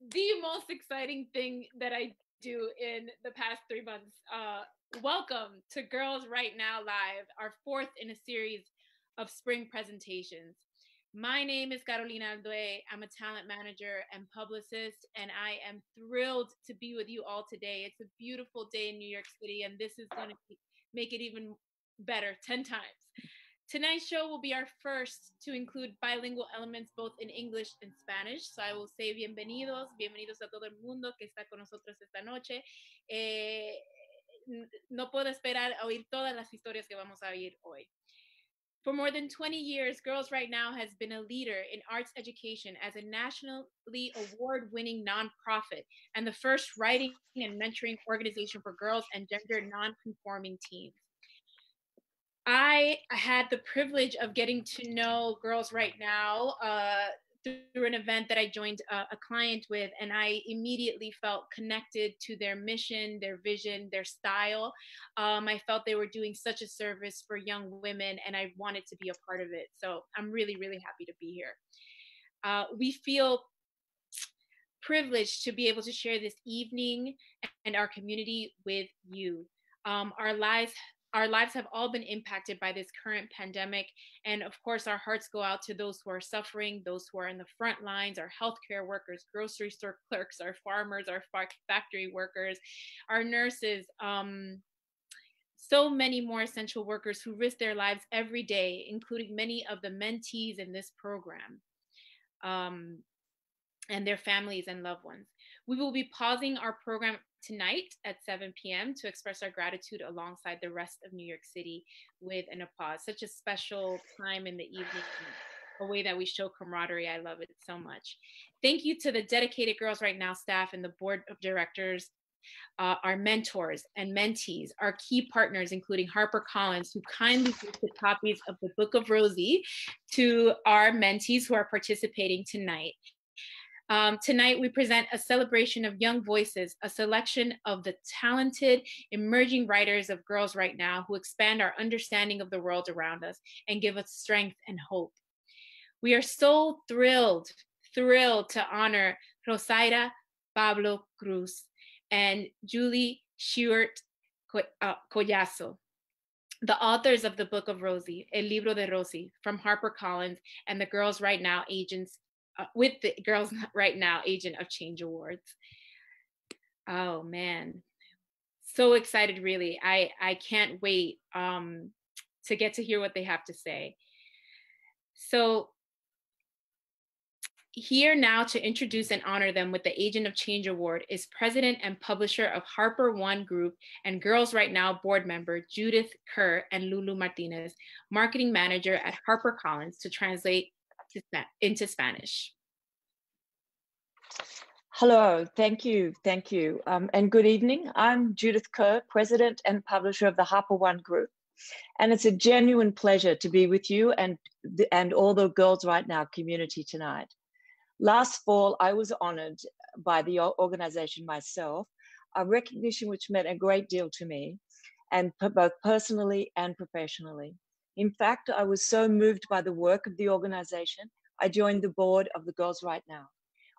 The most exciting thing that I do in the past 3 months. Welcome to Girls Right Now Live, our fourth in a series of spring presentations. My name is Carolina Aldue. I'm a talent manager and publicist, and I am thrilled to be with you all today. It's a beautiful day in New York City, and this is going to make it even better 10 times. Tonight's show will be our first to include bilingual elements both in English and Spanish. So I will say bienvenidos, bienvenidos a todo el mundo que está con nosotros esta noche. No puedo esperar a oír todas las historias que vamos a oír hoy. For more than 20 years, Girls Right Now has been a leader in arts education as a nationally award-winning nonprofit and the first writing and mentoring organization for girls and gender non-conforming teens. I had the privilege of getting to know Girls Right Now through an event that I joined a client with, and I immediately felt connected to their mission, their vision, their style. I felt they were doing such a service for young women, and I wanted to be a part of it. So I'm really, really happy to be here. We feel privileged to be able to share this evening and our community with you. Our lives have all been impacted by this current pandemic. And of course, our hearts go out to those who are suffering, those who are in the front lines, our healthcare workers, grocery store clerks, our farmers, our factory workers, our nurses, so many more essential workers who risk their lives every day, including many of the mentees in this program, and their families and loved ones. We will be pausing our program tonight at 7 p.m. to express our gratitude alongside the rest of New York City with an applause. Such a special time in the evening, a way that we show camaraderie. I love it so much. Thank you to the dedicated Girls Right Now staff and the board of directors, our mentors and mentees, our key partners, including HarperCollins, who kindly gifted copies of the Book of Rosie to our mentees who are participating tonight. Tonight, we present a celebration of young voices, a selection of the talented, emerging writers of Girls Right Now who expand our understanding of the world around us and give us strength and hope. We are so thrilled to honor Rosaira Pablo Cruz and Julie Stewart Collazo, the authors of the Book of Rosie, El Libro de Rosie, from HarperCollins and the Girls Right Now agents, with the Girls Right Now Agent of Change Awards. Oh man, so excited, really. I can't wait to get to hear what they have to say. So here now to introduce and honor them with the Agent of Change Award is President and publisher of Harper One Group and Girls Right Now board member Judith Kerr and Lulu Martinez, marketing manager at HarperCollins, to translate into Spanish. Hello, thank you, and good evening. I'm Judith Kerr, President and Publisher of the Harper One Group, and it's a genuine pleasure to be with you and all the Girls Right Now community tonight. Last fall, I was honored by the organization myself, a recognition which meant a great deal to me, and both personally and professionally. In fact, I was so moved by the work of the organization, I joined the board of the Girls Right Now,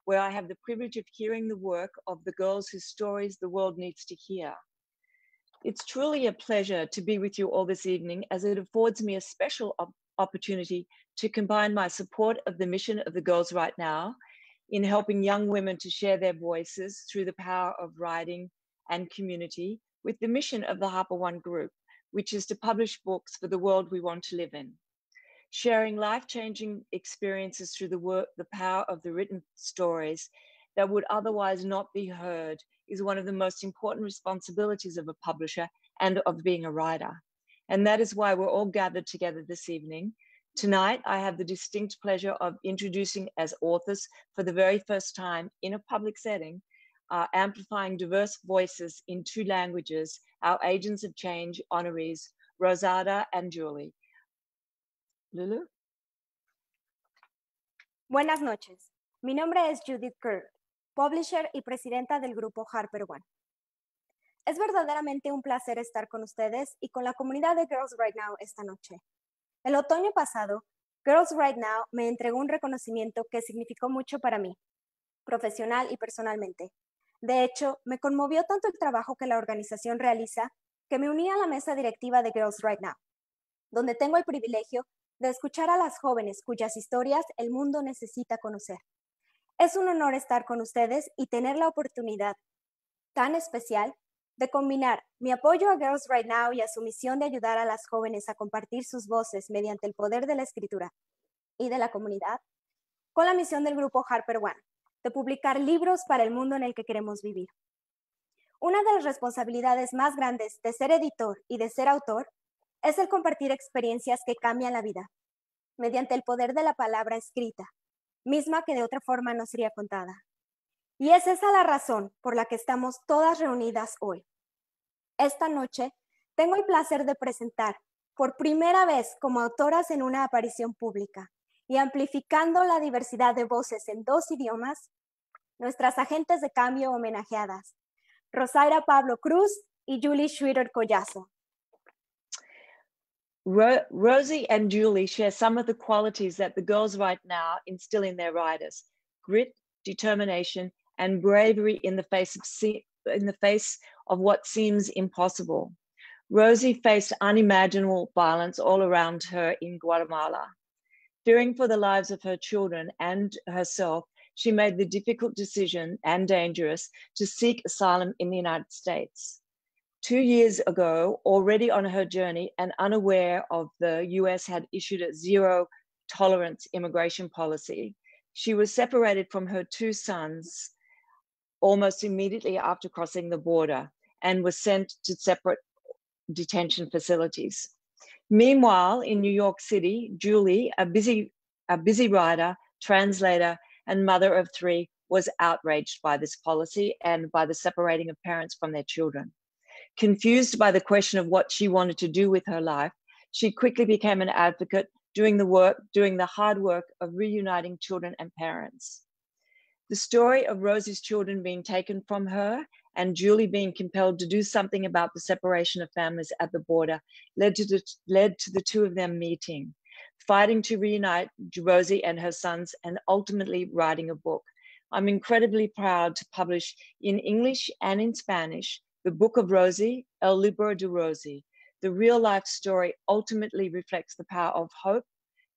where I have the privilege of hearing the work of the girls whose stories the world needs to hear. It's truly a pleasure to be with you all this evening, as it affords me a special opportunity to combine my support of the mission of the Girls Right Now in helping young women to share their voices through the power of writing and community with the mission of the Harper One Group, which is to publish books for the world we want to live in. Sharing life-changing experiences through the power of the written stories that would otherwise not be heard is one of the most important responsibilities of a publisher and of being a writer. And that is why we're all gathered together this evening. Tonight, I have the distinct pleasure of introducing as authors for the very first time in a public setting, amplifying diverse voices in 2 languages, our Agents of Change honorees, Rosada and Julie. Lulu? Buenas noches. Mi nombre es Judith Kerr, publisher y presidenta del grupo Harper One. Es verdaderamente un placer estar con ustedes y con la comunidad de Girls Right Now esta noche. El otoño pasado, Girls Right Now me entregó un reconocimiento que significó mucho para mí, profesional y personalmente. De hecho, me conmovió tanto el trabajo que la organización realiza que me uní a la mesa directiva de Girls Right Now, donde tengo el privilegio de escuchar a las jóvenes cuyas historias el mundo necesita conocer. Es un honor estar con ustedes y tener la oportunidad tan especial de combinar mi apoyo a Girls Right Now y a su misión de ayudar a las jóvenes a compartir sus voces mediante el poder de la escritura y de la comunidad, con la misión del grupo Harper One, de publicar libros para el mundo en el que queremos vivir. Una de las responsabilidades más grandes de ser editor y de ser autor es el compartir experiencias que cambian la vida, mediante el poder de la palabra escrita, misma que de otra forma no sería contada. Y es esa la razón por la que estamos todas reunidas hoy. Esta noche tengo el placer de presentar por primera vez como autoras en una aparición pública y amplificando la diversidad de voces en 2 idiomas, nuestras agentes de cambio homenajeadas, Rosaira Pablo Cruz y Julie Schroeder Collazo. Rosie and Julie share some of the qualities that the Girls Right Now instill in their riders: grit, determination, and bravery in the face of what seems impossible. Rosie faced unimaginable violence all around her in Guatemala. Fearing for the lives of her children and herself, she made the difficult decision, and dangerous, to seek asylum in the United States. 2 years ago, already on her journey and unaware of the US had issued a zero tolerance immigration policy, she was separated from her 2 sons almost immediately after crossing the border and was sent to separate detention facilities. Meanwhile, in New York City, Julie, a busy writer, translator, and mother of 3, was outraged by this policy and by the separating of parents from their children. Confused by the question of what she wanted to do with her life, she quickly became an advocate, doing the hard work of reuniting children and parents. The story of Rosie's children being taken from her and Julie being compelled to do something about the separation of families at the border led to the 2 of them meeting, fighting to reunite Rosie and her sons, and ultimately writing a book. I'm incredibly proud to publish in English and in Spanish the Book of Rosie, El Libro de Rosie. The real-life story ultimately reflects the power of hope,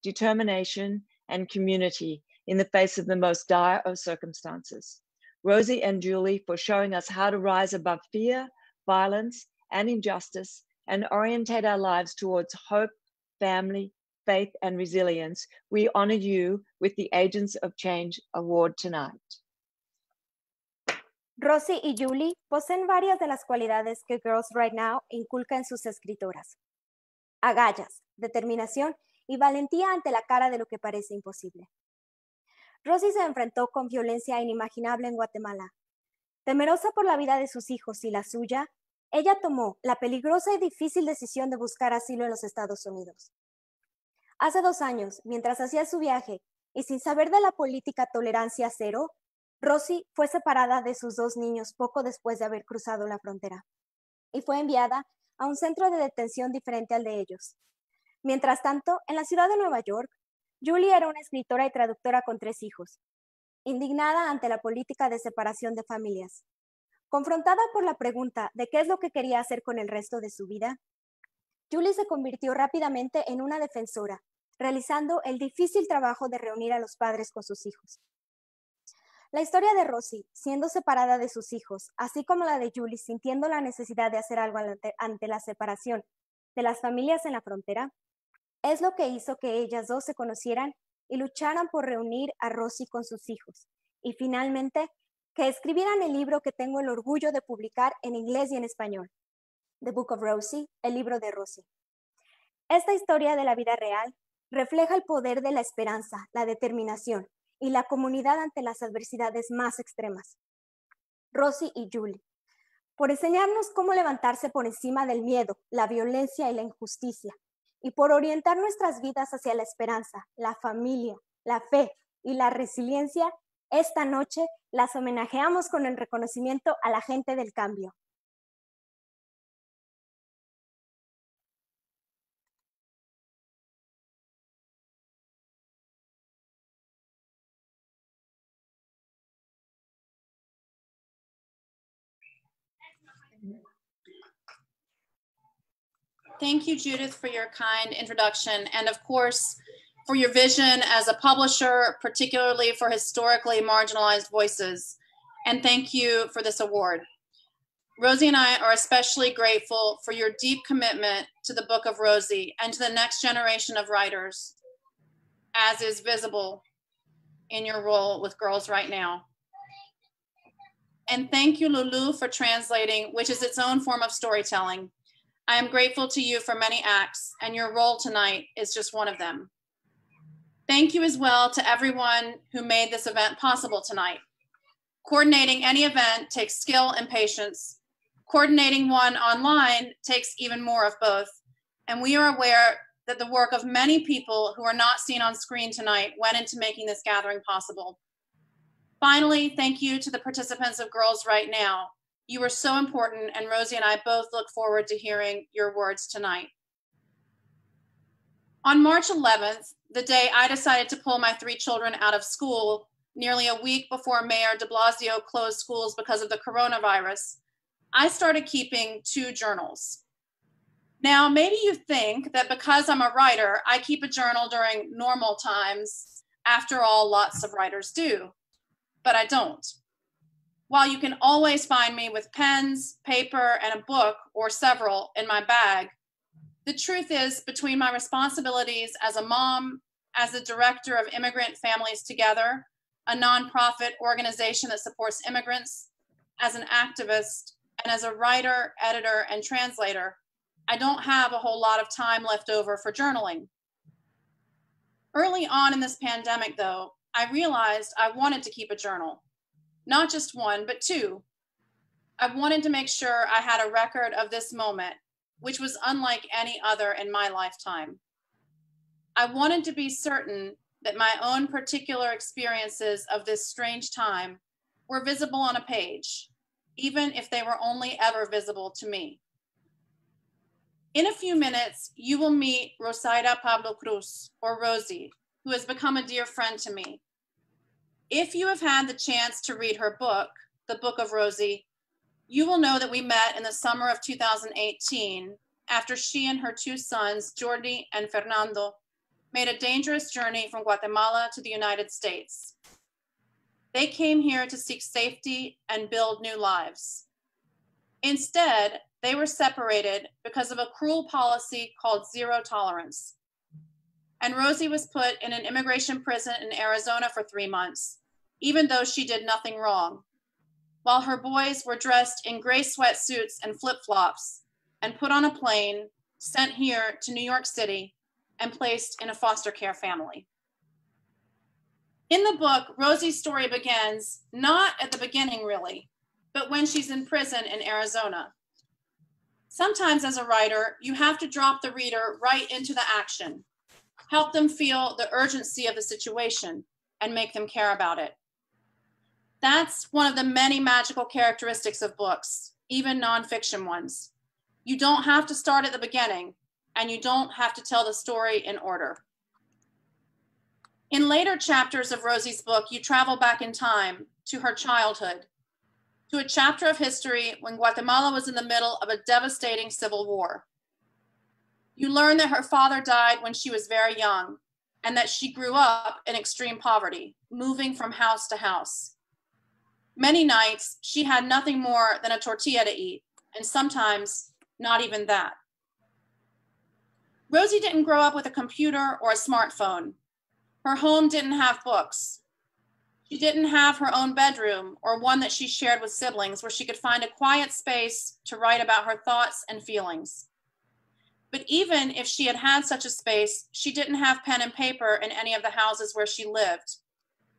determination, and community in the face of the most dire of circumstances. Rosie and Julie for showing us how to rise above fear, violence, and injustice, and orientate our lives towards hope, family, faith, and resilience. We honor you with the Agents of Change Award tonight. Rosie y Julie poseen varias de las cualidades que Girls Right Now inculca en sus escritoras: agallas, determinación y valentía ante la cara de lo que parece imposible. Rosie se enfrentó con violencia inimaginable en Guatemala. Temerosa por la vida de sus hijos y la suya, ella tomó la peligrosa y difícil decisión de buscar asilo en los Estados Unidos. Hace 2 años, mientras hacía su viaje y sin saber de la política tolerancia cero, Rosie fue separada de sus 2 niños poco después de haber cruzado la frontera y fue enviada a un centro de detención diferente al de ellos. Mientras tanto, en la ciudad de Nueva York, Julie era una escritora y traductora con 3 hijos, indignada ante la política de separación de familias. Confrontada por la pregunta de qué es lo que quería hacer con el resto de su vida, Julie se convirtió rápidamente en una defensora, realizando el difícil trabajo de reunir a los padres con sus hijos. La historia de Rosie, siendo separada de sus hijos, así como la de Julie sintiendo la necesidad de hacer algo ante la separación de las familias en la frontera, es lo que hizo que ellas 2 se conocieran y lucharan por reunir a Rosie con sus hijos, y finalmente que escribieran el libro que tengo el orgullo de publicar en inglés y en español, The Book of Rosie, el libro de Rosie. Esta historia de la vida real refleja el poder de la esperanza, la determinación y la comunidad ante las adversidades más extremas. Rosie y Julie, por enseñarnos cómo levantarse por encima del miedo, la violencia y la injusticia, y por orientar nuestras vidas hacia la esperanza, la familia, la fe y la resiliencia, esta noche las homenajeamos con el reconocimiento a la gente del cambio. Thank you, Judith, for your kind introduction, and of course, for your vision as a publisher, particularly for historically marginalized voices. And thank you for this award. Rosie and I are especially grateful for your deep commitment to the Book of Rosie and to the next generation of writers, as is visible in your role with Girls Right Now. And thank you, Lulu, for translating, which is its own form of storytelling. I am grateful to you for many acts, and your role tonight is just one of them. Thank you as well to everyone who made this event possible tonight. Coordinating any event takes skill and patience. Coordinating one online takes even more of both. And we are aware that the work of many people who are not seen on screen tonight went into making this gathering possible. Finally, thank you to the participants of Girls Right Now. You are so important, and Rosie and I both look forward to hearing your words tonight. On March 11th, the day I decided to pull my 3 children out of school, nearly a week before Mayor de Blasio closed schools because of the coronavirus, I started keeping 2 journals. Now, maybe you think that because I'm a writer, I keep a journal during normal times. After all, lots of writers do, but I don't. While you can always find me with pens, paper, and a book or several in my bag, the truth is, between my responsibilities as a mom, as the director of Immigrant Families Together, a nonprofit organization that supports immigrants, as an activist, and as a writer, editor, and translator, I don't have a whole lot of time left over for journaling. Early on in this pandemic, though, I realized I wanted to keep a journal. Not just 1, but 2. I wanted to make sure I had a record of this moment, which was unlike any other in my lifetime. I wanted to be certain that my own particular experiences of this strange time were visible on a page, even if they were only ever visible to me. In a few minutes, you will meet Rosaida Pablo Cruz, or Rosie, who has become a dear friend to me. If you have had the chance to read her book, The Book of Rosie, you will know that we met in the summer of 2018 after she and her 2 sons, Jordi and Fernando, made a dangerous journey from Guatemala to the United States. They came here to seek safety and build new lives. Instead, they were separated because of a cruel policy called zero tolerance. And Rosie was put in an immigration prison in Arizona for 3 months, even though she did nothing wrong, while her boys were dressed in gray sweatsuits and flip-flops and put on a plane, sent here to New York City, and placed in a foster care family. In the book, Rosie's story begins not at the beginning, really, but when she's in prison in Arizona. Sometimes as a writer, you have to drop the reader right into the action, help them feel the urgency of the situation, and make them care about it. That's one of the many magical characteristics of books, even nonfiction ones. You don't have to start at the beginning, and you don't have to tell the story in order. In later chapters of Rosie's book, you travel back in time to her childhood, to a chapter of history when Guatemala was in the middle of a devastating civil war. You learn that her father died when she was very young, and that she grew up in extreme poverty, moving from house to house. Many nights, she had nothing more than a tortilla to eat, and sometimes not even that. Rosie didn't grow up with a computer or a smartphone. Her home didn't have books. She didn't have her own bedroom or one that she shared with siblings where she could find a quiet space to write about her thoughts and feelings. But even if she had had such a space, she didn't have pen and paper in any of the houses where she lived.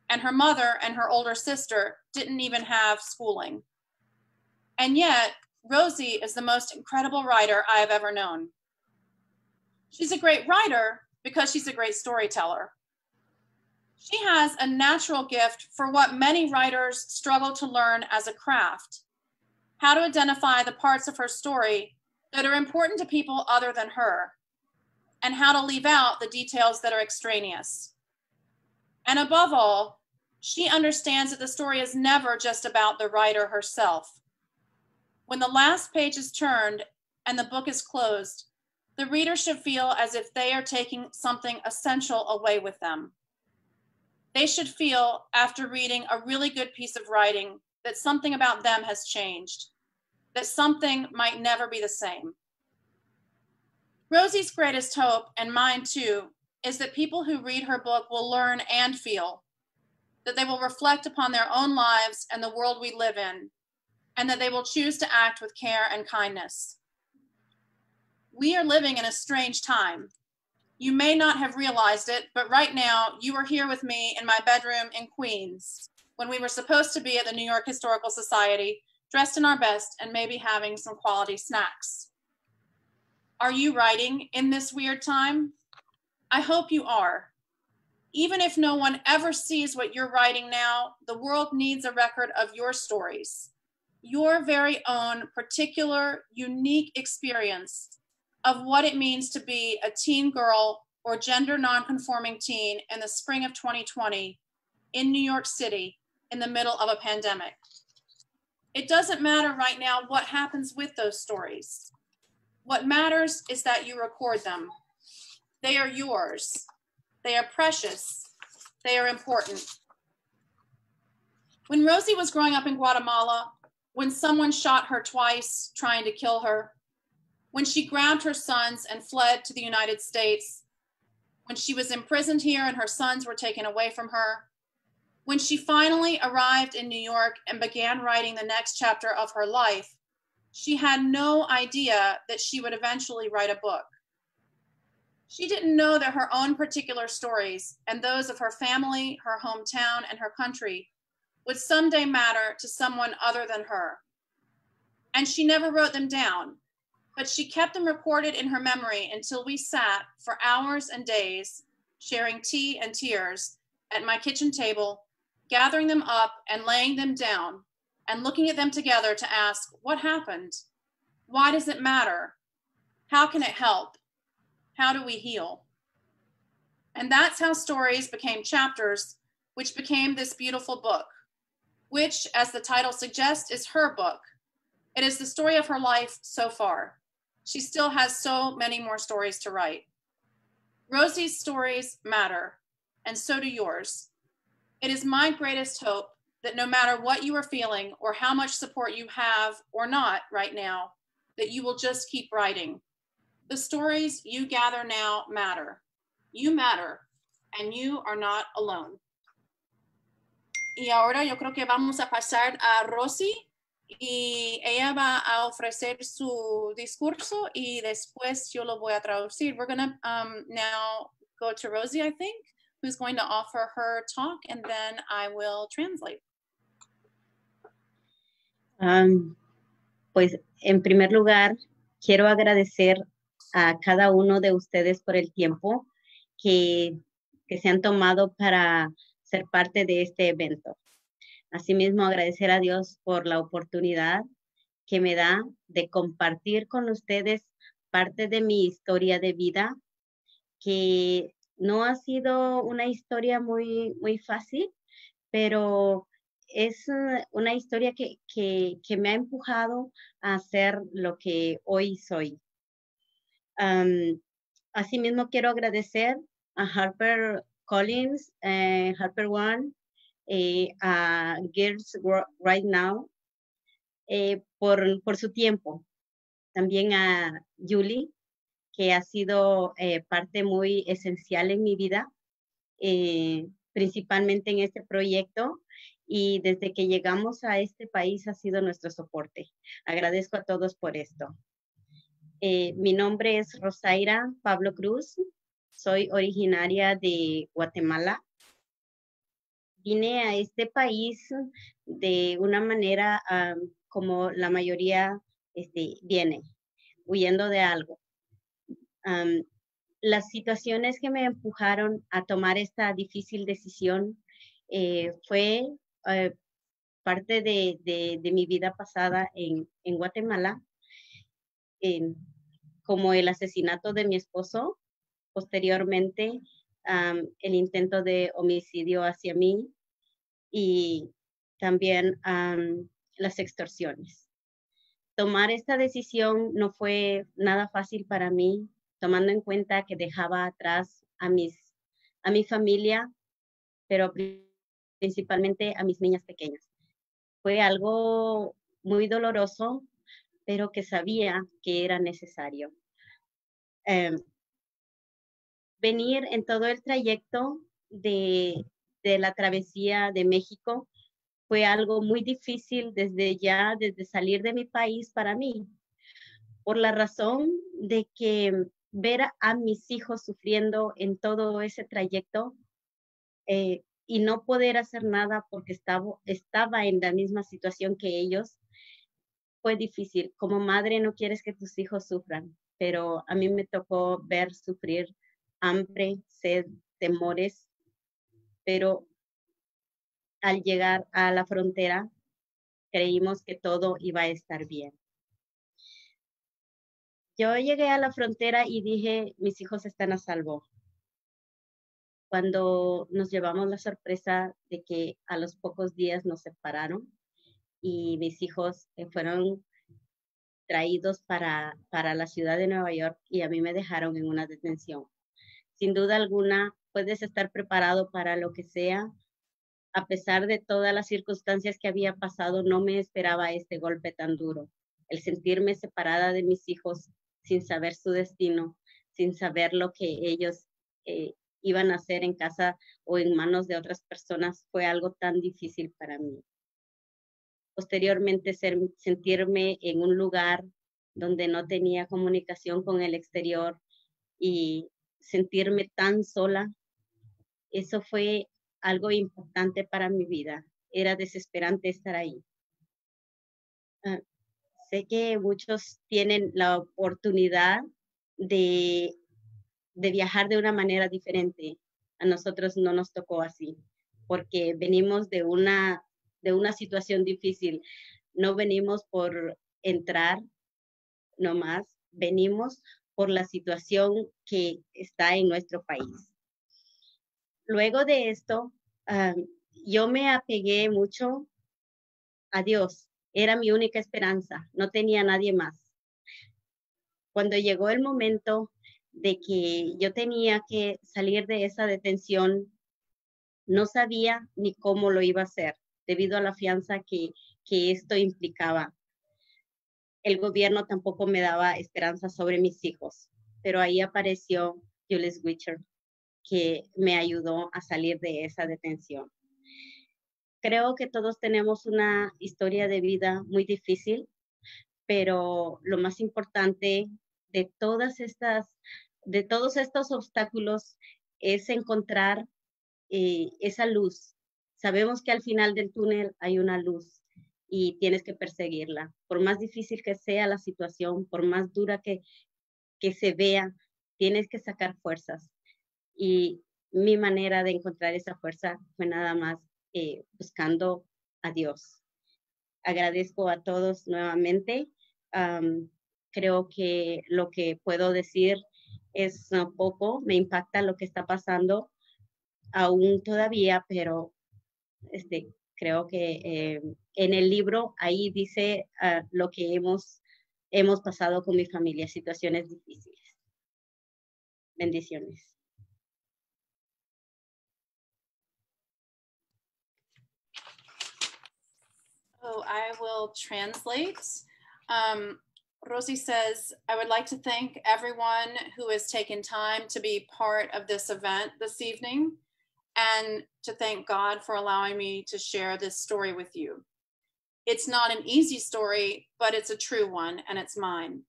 And her mother and her older sister didn't even have schooling. And yet, Rosie is the most incredible writer I have ever known. She's a great writer because she's a great storyteller. She has a natural gift for what many writers struggle to learn as a craft: how to identify the parts of her story that are important to people other than her, and how to leave out the details that are extraneous. And above all, she understands that the story is never just about the writer herself. When the last page is turned and the book is closed, the reader should feel as if they are taking something essential away with them. They should feel, after reading a really good piece of writing, that something about them has changed, that something might never be the same. Rosie's greatest hope, and mine too, is that people who read her book will learn and feel, that they will reflect upon their own lives and the world we live in, and that they will choose to act with care and kindness. We are living in a strange time. You may not have realized it, but right now you are here with me in my bedroom in Queens when we were supposed to be at the New York Historical Society, dressed in our best and maybe having some quality snacks. Are you writing in this weird time? I hope you are. Even if no one ever sees what you're writing now, the world needs a record of your stories, your very own particular, unique experience of what it means to be a teen girl or gender nonconforming teen in the spring of 2020 in New York City in the middle of a pandemic. It doesn't matter right now what happens with those stories. What matters is that you record them. They are yours. They are precious. They are important. When Rosie was growing up in Guatemala, when someone shot her twice trying to kill her, when she grabbed her sons and fled to the United States, when she was imprisoned here and her sons were taken away from her, when she finally arrived in New York and began writing the next chapter of her life, she had no idea that she would eventually write a book. She didn't know that her own particular stories and those of her family, her hometown, and her country would someday matter to someone other than her. And she never wrote them down, but she kept them recorded in her memory until we sat for hours and days, sharing tea and tears at my kitchen table, gathering them up and laying them down, and looking at them together to ask, what happened? Why does it matter? How can it help? How do we heal? And that's how stories became chapters, which became this beautiful book, which, as the title suggests, is her book. It is the story of her life so far. She still has so many more stories to write. Rosie's stories matter, and so do yours. It is my greatest hope that no matter what you are feeling or how much support you have or not right now, that you will just keep writing. The stories you gather now matter. You matter, and you are not alone. Y ahora yo creo que vamos a pasar a Rosie y ella va a ofrecer su discurso y después yo lo voy a traducir. We're going to now go to Rosie, I think, who's going to offer her talk, and then I will translate. Pues en primer lugar, quiero agradecer a cada uno de ustedes por el tiempo que se han tomado para ser parte de este evento. Asimismo, agradecer a Dios por la oportunidad que me da de compartir con ustedes parte de mi historia de vida, que no ha sido una historia muy fácil, pero es una historia que me ha empujado a ser lo que hoy soy. Asimismo, quiero agradecer a HarperCollins, HarperOne, a Girls Right Now, por su tiempo. También a Julie, que ha sido parte muy esencial en mi vida, principalmente en este proyecto, y desde que llegamos a este país ha sido nuestro soporte. Agradezco a todos por esto. Mi nombre es Rosaira Pablo Cruz, soy originaria de Guatemala. Vine a este país de una manera como la mayoría viene, huyendo de algo. Las situaciones que me empujaron a tomar esta difícil decisión fue parte de mi vida pasada en Guatemala, como el asesinato de mi esposo, posteriormente el intento de homicidio hacia mí y también las extorsiones. Tomar esta decisión no fue nada fácil para mí, tomando en cuenta que dejaba atrás a mi familia, pero principalmente a mis niñas pequeñas. Fue algo muy doloroso, pero que sabía que era necesario. Venir en todo el trayecto de la travesía de México fue algo muy difícil desde salir de mi país para mí, por la razón de que ver a mis hijos sufriendo en todo ese trayecto y no poder hacer nada porque estaba en la misma situación que ellos, fue difícil. Como madre no quieres que tus hijos sufran, pero a mí me tocó ver sufrir hambre, sed, temores, pero al llegar a la frontera creímos que todo iba a estar bien. Yo llegué a la frontera y dije, mis hijos están a salvo. Cuando nos llevamos la sorpresa de que a los pocos días nos separaron y mis hijos fueron traídos para la ciudad de Nueva York y a mí me dejaron en una detención. Sin duda alguna, puedes estar preparado para lo que sea. A pesar de todas las circunstancias que había pasado, no me esperaba este golpe tan duro. El sentirme separada de mis hijos sin saber su destino, sin saber lo que ellos iban a hacer en casa o en manos de otras personas, fue algo tan difícil para mí. Posteriormente, sentirme en un lugar donde no tenía comunicación con el exterior y sentirme tan sola, eso fue algo importante para mi vida. Era desesperante estar ahí. Sé que muchos tienen la oportunidad de viajar de una manera diferente. A nosotros no nos tocó así, porque venimos de una situación difícil. No venimos por entrar nomás, venimos por la situación que está en nuestro país. Luego de esto, yo me apegué mucho a Dios. Era mi única esperanza, no tenía nadie más. Cuando llegó el momento de que yo tenía que salir de esa detención, no sabía ni cómo lo iba a hacer, debido a la fianza que esto implicaba. El gobierno tampoco me daba esperanza sobre mis hijos, pero ahí apareció Julius Witcher, que me ayudó a salir de esa detención. Creo que todos tenemos una historia de vida muy difícil, pero lo más importante de todos estos obstáculos es encontrar esa luz. Sabemos que al final del túnel hay una luz y tienes que perseguirla. Por más difícil que sea la situación, por más dura que se vea, tienes que sacar fuerzas. Y mi manera de encontrar esa fuerza fue nada más buscando a Dios. Agradezco a todos nuevamente. Creo que lo que puedo decir es poco, me impacta lo que está pasando aún todavía, pero creo que en el libro ahí dice lo que hemos pasado con mi familia, situaciones difíciles. Bendiciones. Oh, I will translate. Rosie says, I would like to thank everyone who has taken time to be part of this event this evening and to thank God for allowing me to share this story with you. It's not an easy story, but it's a true one, and it's mine.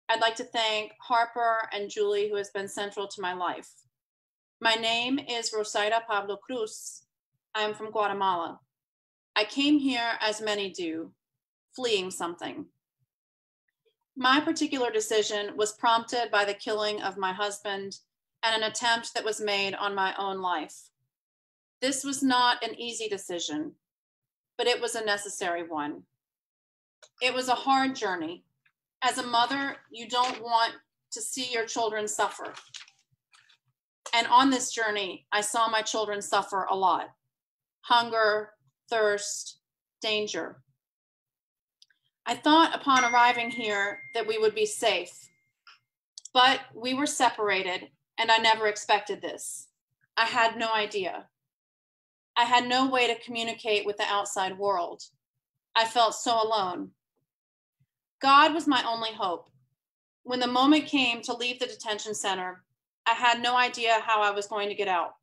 I'd like to thank Harper and Julie, who has been central to my life. My name is Rosaida Pablo Cruz. I'm from Guatemala. I came here, as many do, fleeing something. My particular decision was prompted by the killing of my husband and an attempt that was made on my own life. This was not an easy decision, but it was a necessary one. It was a hard journey. As a mother, you don't want to see your children suffer. And on this journey, I saw my children suffer a lot. Hunger, thirst, danger. I thought upon arriving here that we would be safe, but we were separated and I never expected this. I had no idea. I had no way to communicate with the outside world. I felt so alone. God was my only hope. When the moment came to leave the detention center, I had no idea how I was going to get out.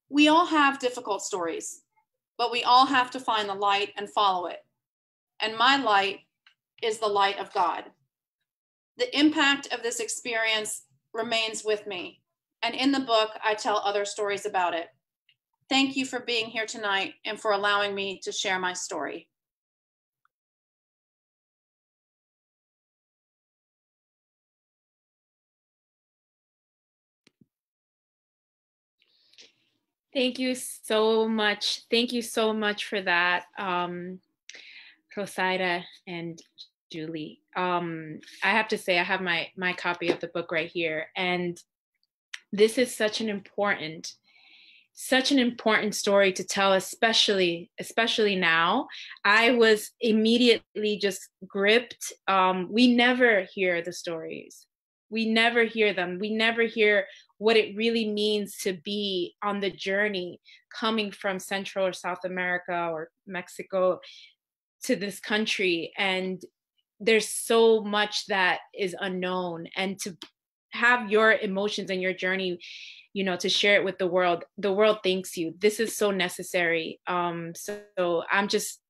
We all have difficult stories, but we all have to find the light and follow it. And my light is the light of God. The impact of this experience remains with me. And in the book, I tell other stories about it. Thank you for being here tonight and for allowing me to share my story. Thank you so much. Thank you so much for that, Rosaida and Julie. I have to say, I have my copy of the book right here, and this is such an important story to tell, especially now. I was immediately just gripped. We never hear the stories. We never hear them. We never hear what it really means to be on the journey coming from Central or South America or Mexico to this country. And there's so much that is unknown, and to have your emotions and your journey, you know, to share it with the world thanks you. This is so necessary. So I'm just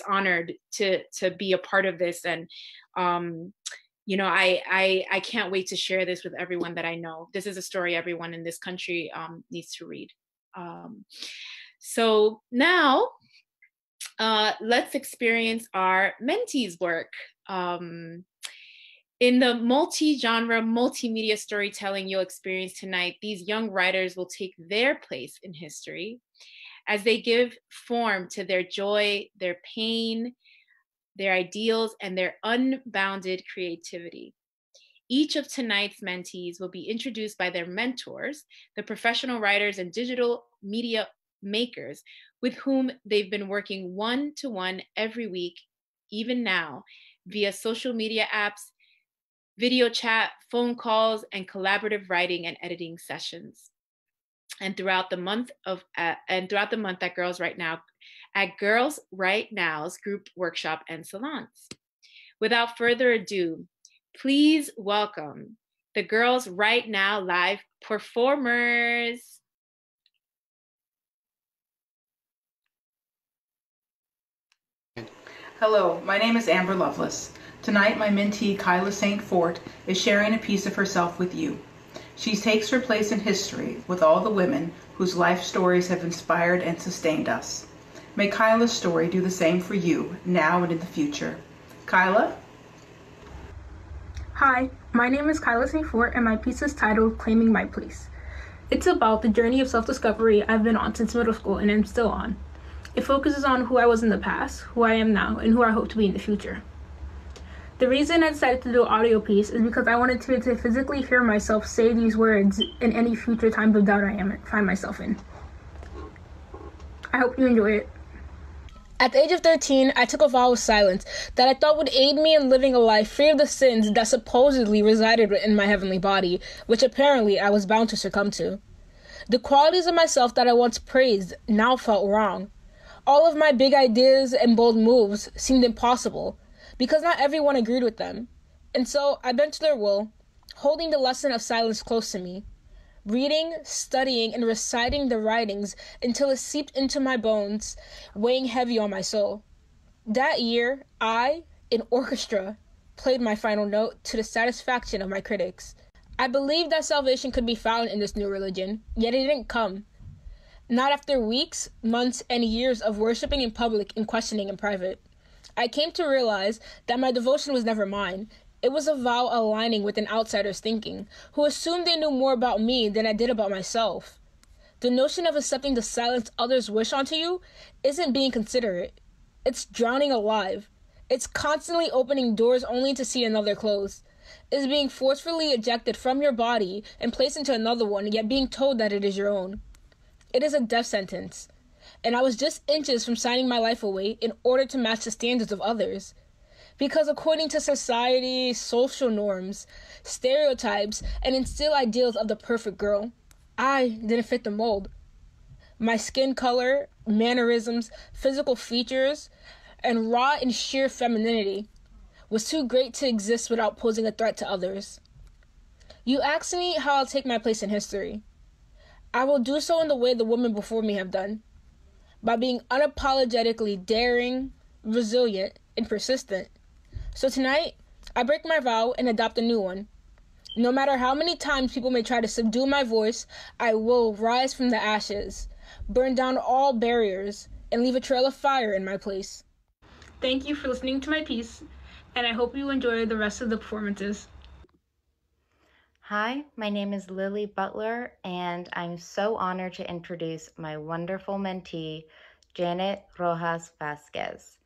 honored to be a part of this. And you know, I can't wait to share this with everyone that I know. This is a story everyone in this country needs to read. So now let's experience our mentees' work. In the multi-genre, multimedia storytelling you'll experience tonight, these young writers will take their place in history as they give form to their joy, their pain, their ideals, and their unbounded creativity. Each of tonight's mentees will be introduced by their mentors, the professional writers and digital media makers with whom they've been working one-to-one every week, even now, via social media apps, video chat, phone calls, and collaborative writing and editing sessions. And throughout the month at Girls Right Now, at Girls Right Now's group workshop and salons. Without further ado, please welcome the Girls Right Now live performers. Hello, my name is Amber Lovelace. Tonight, my mentee, Kyla St. Fort, is sharing a piece of herself with you. She takes her place in history with all the women whose life stories have inspired and sustained us. May Kyla's story do the same for you, now and in the future. Kyla? Hi, my name is Kyla St. Fort, and my piece is titled Claiming My Place. It's about the journey of self-discovery I've been on since middle school and am still on. It focuses on who I was in the past, who I am now, and who I hope to be in the future. The reason I decided to do an audio piece is because I wanted to physically hear myself say these words in any future times of doubt I find myself in. I hope you enjoy it. At the age of 13, I took a vow of silence that I thought would aid me in living a life free of the sins that supposedly resided in my heavenly body, which apparently I was bound to succumb to. The qualities of myself that I once praised now felt wrong. All of my big ideas and bold moves seemed impossible, because not everyone agreed with them. And so I bent to their will, holding the lesson of silence close to me, reading, studying, and reciting the writings until it seeped into my bones, weighing heavy on my soul. That year, I, in orchestra, played my final note to the satisfaction of my critics. I believed that salvation could be found in this new religion, yet it didn't come. Not after weeks, months, and years of worshiping in public and questioning in private. I came to realize that my devotion was never mine. It was a vow aligning with an outsider's thinking, who assumed they knew more about me than I did about myself. The notion of accepting the silence others wish onto you isn't being considerate. It's drowning alive. It's constantly opening doors only to see another close. It's being forcefully ejected from your body and placed into another one, yet being told that it is your own. It is a death sentence. And I was just inches from signing my life away in order to match the standards of others. Because according to society, social norms, stereotypes, and instilled ideals of the perfect girl, I didn't fit the mold. My skin color, mannerisms, physical features, and raw and sheer femininity was too great to exist without posing a threat to others. You ask me how I'll take my place in history. I will do so in the way the women before me have done. By being unapologetically daring, resilient, and persistent. So tonight, I break my vow and adopt a new one. No matter how many times people may try to subdue my voice, I will rise from the ashes, burn down all barriers, and leave a trail of fire in my place. Thank you for listening to my piece, and I hope you enjoy the rest of the performances. Hi, my name is Lily Butler, and I'm so honored to introduce my wonderful mentee, Janet Rojas Vasquez.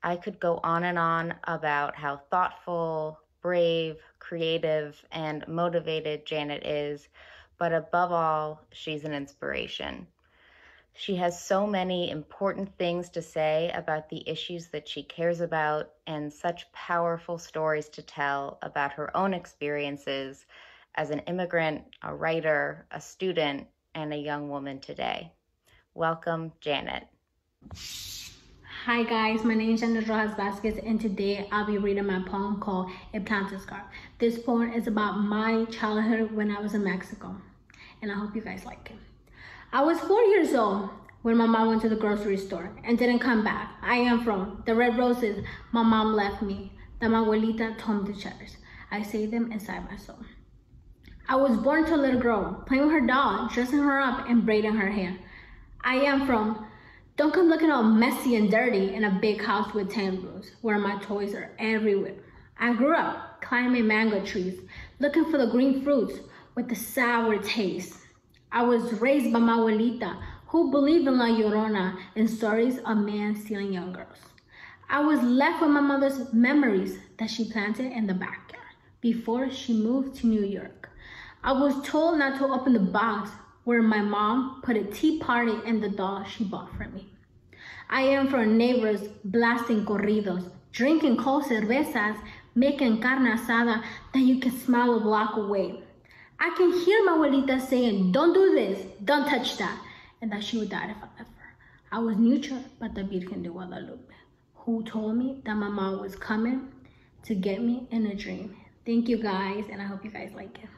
I could go on and on about how thoughtful, brave, creative, and motivated Janet is, but above all, she's an inspiration. She has so many important things to say about the issues that she cares about and such powerful stories to tell about her own experiences as an immigrant, a writer, a student, and a young woman today. Welcome, Janet. Hi guys, my name is Janet Rojas Vasquez, and today I'll be reading my poem called A Planted Scarf. This poem is about my childhood when I was in Mexico, and I hope you guys like it. I was 4 years old when my mom went to the grocery store and didn't come back. I am from the red roses my mom left me, that my abuelita told me to cherish. I saved them inside my soul. I was born to a little girl, playing with her doll, dressing her up and braiding her hair. I am from, don't come looking all messy and dirty in a big house with 10 rooms, where my toys are everywhere. I grew up climbing mango trees, looking for the green fruits with the sour taste. I was raised by my abuelita, who believed in La Llorona and stories of men stealing young girls. I was left with my mother's memories that she planted in the backyard before she moved to New York. I was told not to open the box where my mom put a tea party and the doll she bought for me. I am from neighbors blasting corridos, drinking cold cervezas, making carne asada that you can smell a block away. I can hear my abuelita saying, don't do this, don't touch that, and that she would die if I left her. I was neutral, but the Virgen de Guadalupe, who told me that my mom was coming to get me in a dream. Thank you guys, and I hope you guys like it.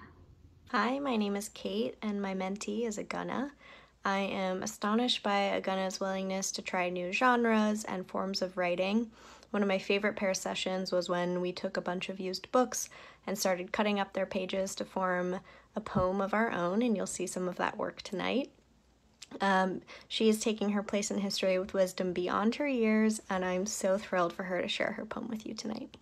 Hi, my name is Kate, and my mentee is Aguna. I am astonished by Aguna's willingness to try new genres and forms of writing. One of my favorite pair sessions was when we took a bunch of used books and started cutting up their pages to form a poem of our own, and you'll see some of that work tonight. She is taking her place in history with wisdom beyond her years, and I'm so thrilled for her to share her poem with you tonight.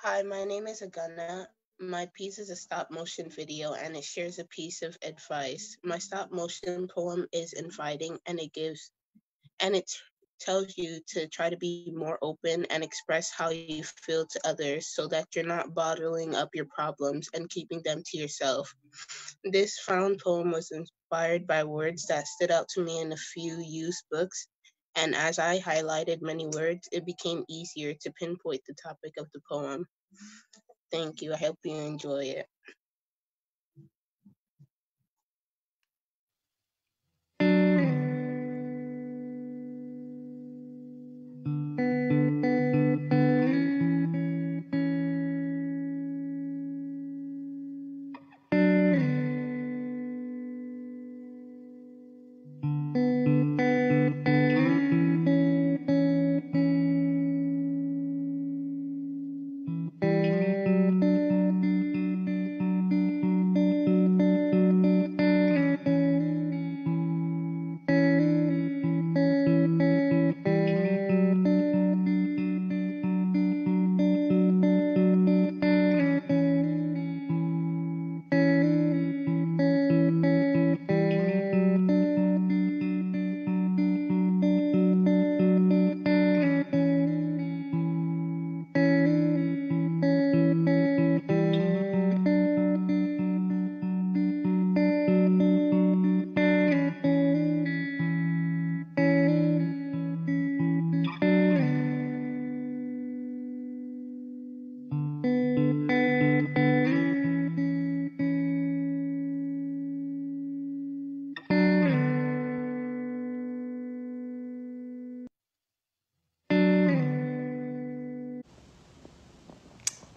Hi, my name is Aguna. My piece is a stop motion video and it shares a piece of advice. My stop motion poem is inviting and it tells you to try to be more open and express how you feel to others so that you're not bottling up your problems and keeping them to yourself. This found poem was inspired by words that stood out to me in a few used books. And as I highlighted many words, it became easier to pinpoint the topic of the poem. Thank you. I hope you enjoy it.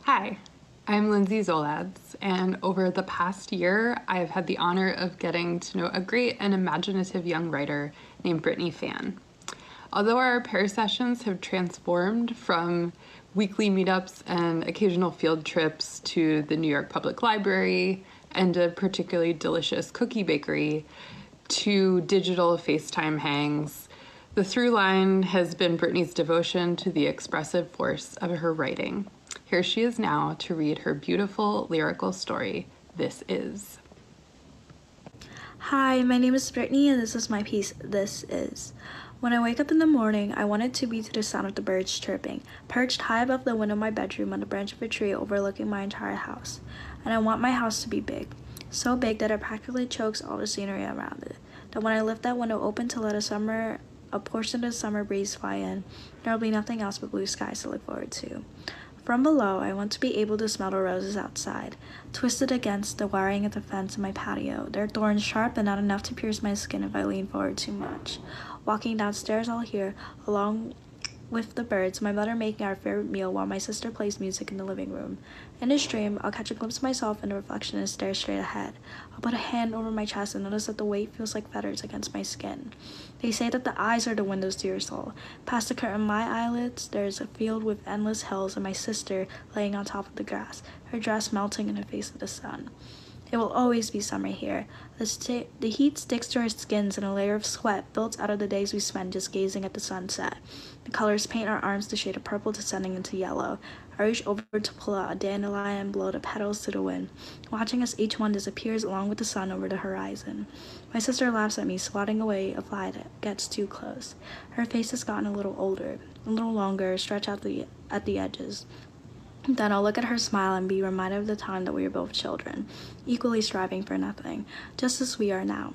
Hi, I'm Lindsay Zolads, and over the past year, I've had the honor of getting to know a great and imaginative young writer named Brittany Fan. Although our pair sessions have transformed from weekly meetups and occasional field trips to the New York Public Library and a particularly delicious cookie bakery to digital FaceTime hangs, the through line has been Brittany's devotion to the expressive force of her writing. Here she is now to read her beautiful lyrical story, This Is. Hi, my name is Brittany, and this is my piece, This Is. When I wake up in the morning, I want it to be to the sound of the birds chirping, perched high above the window of my bedroom on the branch of a tree overlooking my entire house. And I want my house to be big, so big that it practically chokes all the scenery around it. That when I lift that window open to let a portion of the summer breeze fly in, there will be nothing else but blue skies to look forward to. From below, I want to be able to smell the roses outside, twisted against the wiring of the fence in my patio, their thorns sharp and not enough to pierce my skin if I lean forward too much. Walking downstairs, I'll hear, along with the birds, my mother making our favorite meal while my sister plays music in the living room. In this dream, I'll catch a glimpse of myself in the reflection and stare straight ahead. I'll put a hand over my chest and notice that the weight feels like feathers against my skin. They say that the eyes are the windows to your soul. Past the curtain of my eyelids, there is a field with endless hills and my sister laying on top of the grass, her dress melting in the face of the sun. It will always be summer here. The heat sticks to our skins and a layer of sweat built out of the days we spend just gazing at the sunset. The colors paint our arms to shade of purple descending into yellow. I reach over to pull out a dandelion and blow the petals to the wind, watching as each one disappears along with the sun over the horizon. My sister laughs at me, swatting away a fly that gets too close. Her face has gotten a little older, a little longer, stretched out at the edges. Then I'll look at her smile and be reminded of the time that we were both children, equally striving for nothing, just as we are now.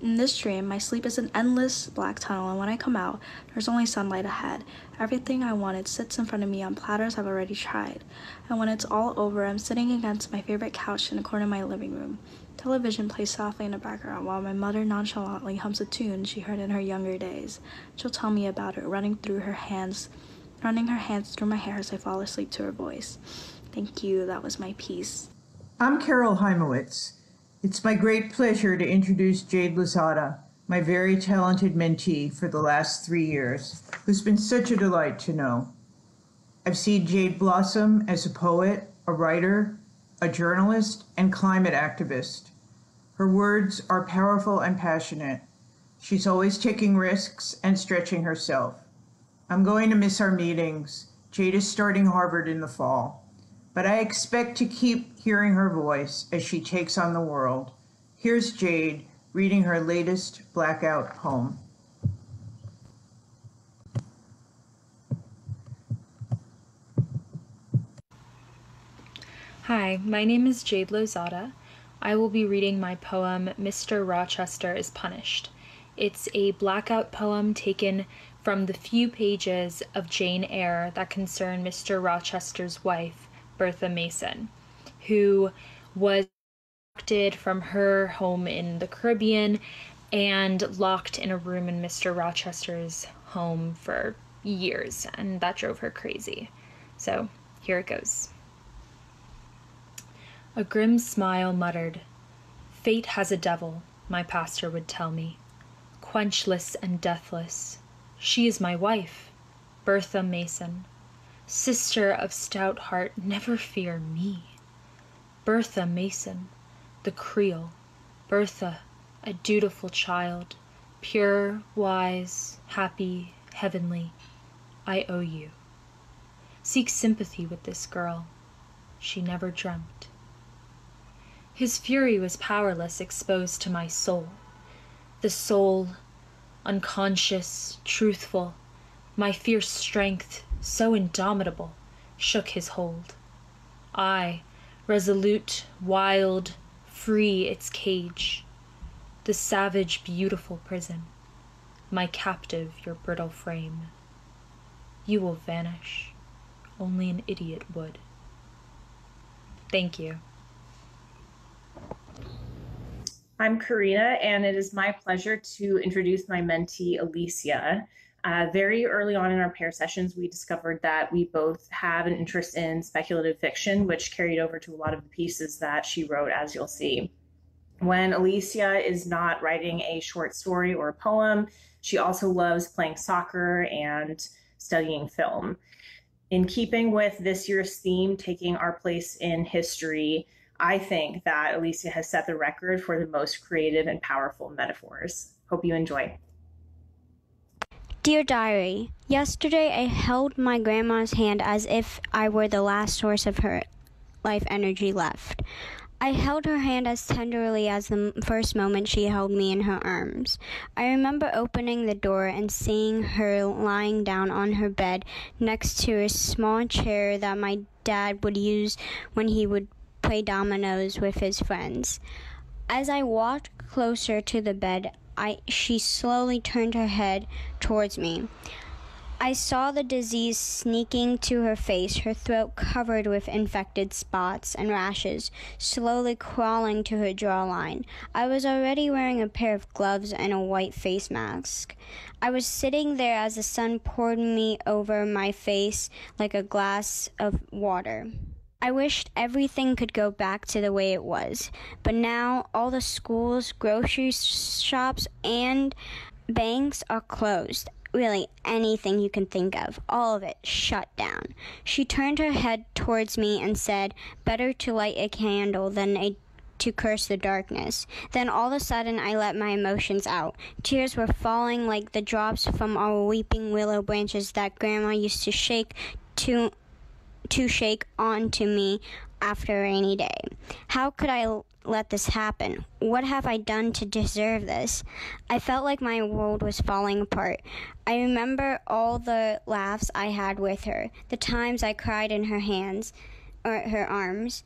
In this dream, my sleep is an endless black tunnel, and when I come out, there's only sunlight ahead. Everything I wanted sits in front of me on platters I've already tried. And when it's all over, I'm sitting against my favorite couch in the corner of my living room. Television plays softly in the background while my mother nonchalantly hums a tune she heard in her younger days. She'll tell me about it, running her hands through my hair as I fall asleep to her voice. Thank you, that was my piece. I'm Carol Heimowitz. It's my great pleasure to introduce Jade Lozada, my very talented mentee for the last 3 years, who's been such a delight to know. I've seen Jade blossom as a poet, a writer, a journalist, and climate activist. Her words are powerful and passionate. She's always taking risks and stretching herself. I'm going to miss our meetings. Jade is starting Harvard in the fall, but I expect to keep hearing her voice as she takes on the world. Here's Jade reading her latest Blackout poem. Hi, my name is Jade Lozada. I will be reading my poem, Mr. Rochester is Punished. It's a Blackout poem taken from the few pages of Jane Eyre that concern Mr. Rochester's wife, Bertha Mason, who was abducted from her home in the Caribbean and locked in a room in Mr. Rochester's home for years, and that drove her crazy. So here it goes. A grim smile muttered, "Fate has a devil," my pastor would tell me, "quenchless and deathless. She is my wife, Bertha Mason. Sister of stout heart, never fear me. Bertha Mason, the Creole, Bertha, a dutiful child, pure, wise, happy, heavenly, I owe you. Seek sympathy with this girl. She never dreamt." His fury was powerless, exposed to my soul. The soul, unconscious, truthful, my fierce strength, so indomitable, shook his hold. I, resolute, wild, free its cage, the savage, beautiful prison, my captive, your brittle frame. You will vanish, only an idiot would. Thank you. I'm Karina, and it is my pleasure to introduce my mentee, Alicia. Very early on in our pair sessions, we discovered that we both have an interest in speculative fiction, which carried over to a lot of the pieces that she wrote, as you'll see. When Alicia is not writing a short story or a poem, she also loves playing soccer and studying film. In keeping with this year's theme, taking our place in history, I think that Alicia has set the record for the most creative and powerful metaphors. Hope you enjoy. Dear Diary, yesterday I held my grandma's hand as if I were the last source of her life energy left. I held her hand as tenderly as the first moment she held me in her arms. I remember opening the door and seeing her lying down on her bed next to a small chair that my dad would use when he would play dominoes with his friends. As I walked closer to the bed, she slowly turned her head towards me. I saw the disease sneaking to her face, her throat covered with infected spots and rashes, slowly crawling to her jawline. I was already wearing a pair of gloves and a white face mask. I was sitting there as the sun poured me over my face like a glass of water. I wished everything could go back to the way it was, but now all the schools, grocery shops, and banks are closed. Really, anything you can think of, all of it shut down. She turned her head towards me and said, "Better to light a candle than to curse the darkness." Then all of a sudden I let my emotions out. Tears were falling like the drops from our weeping willow branches that Grandma used to shake onto me after a rainy day. How could I let this happen? What have I done to deserve this? I felt like my world was falling apart. I remember all the laughs I had with her, the times I cried in her arms,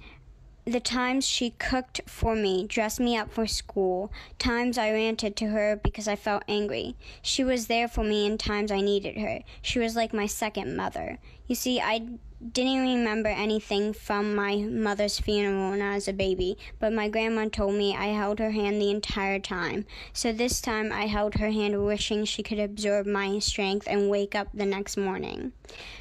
the times she cooked for me, dressed me up for school, times I ranted to her because I felt angry. She was there for me in times I needed her. She was like my second mother. You see, I didn't remember anything from my mother's funeral when I was a baby, but my grandma told me I held her hand the entire time. So this time I held her hand wishing she could absorb my strength and wake up the next morning.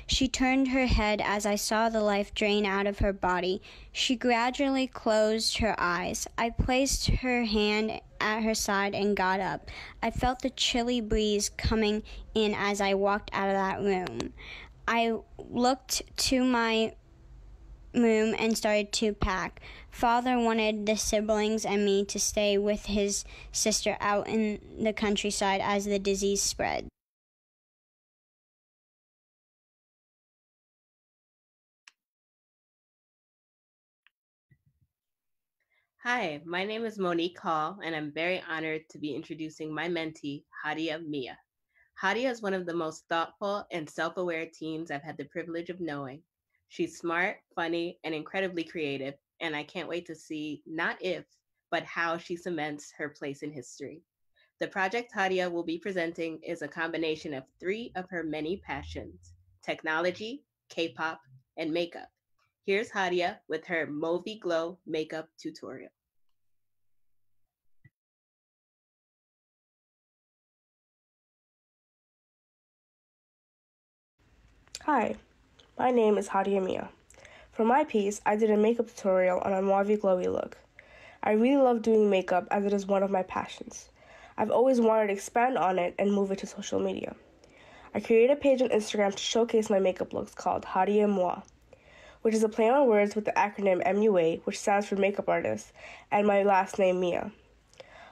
She turned her head as I saw the life drain out of her body. She gradually closed her eyes. I placed her hand at her side and got up. I felt the chilly breeze coming in as I walked out of that room. I looked to my room and started to pack. Father wanted the siblings and me to stay with his sister out in the countryside as the disease spread. Hi, my name is Monique Hall, and I'm very honored to be introducing my mentee, Hadia Mia. Hadia is one of the most thoughtful and self-aware teens I've had the privilege of knowing. She's smart, funny, and incredibly creative, and I can't wait to see not if, but how she cements her place in history. The project Hadia will be presenting is a combination of 3 of her many passions: technology, K-pop, and makeup. Here's Hadia with her Movi Glow makeup tutorial. Hi, my name is Hadia Mia. For my piece, I did a makeup tutorial on a Movi Glowy look. I really love doing makeup as it is one of my passions. I've always wanted to expand on it and move it to social media. I created a page on Instagram to showcase my makeup looks called Hadia Moi, which is a play on words with the acronym MUA, which stands for makeup artist, and my last name Mia.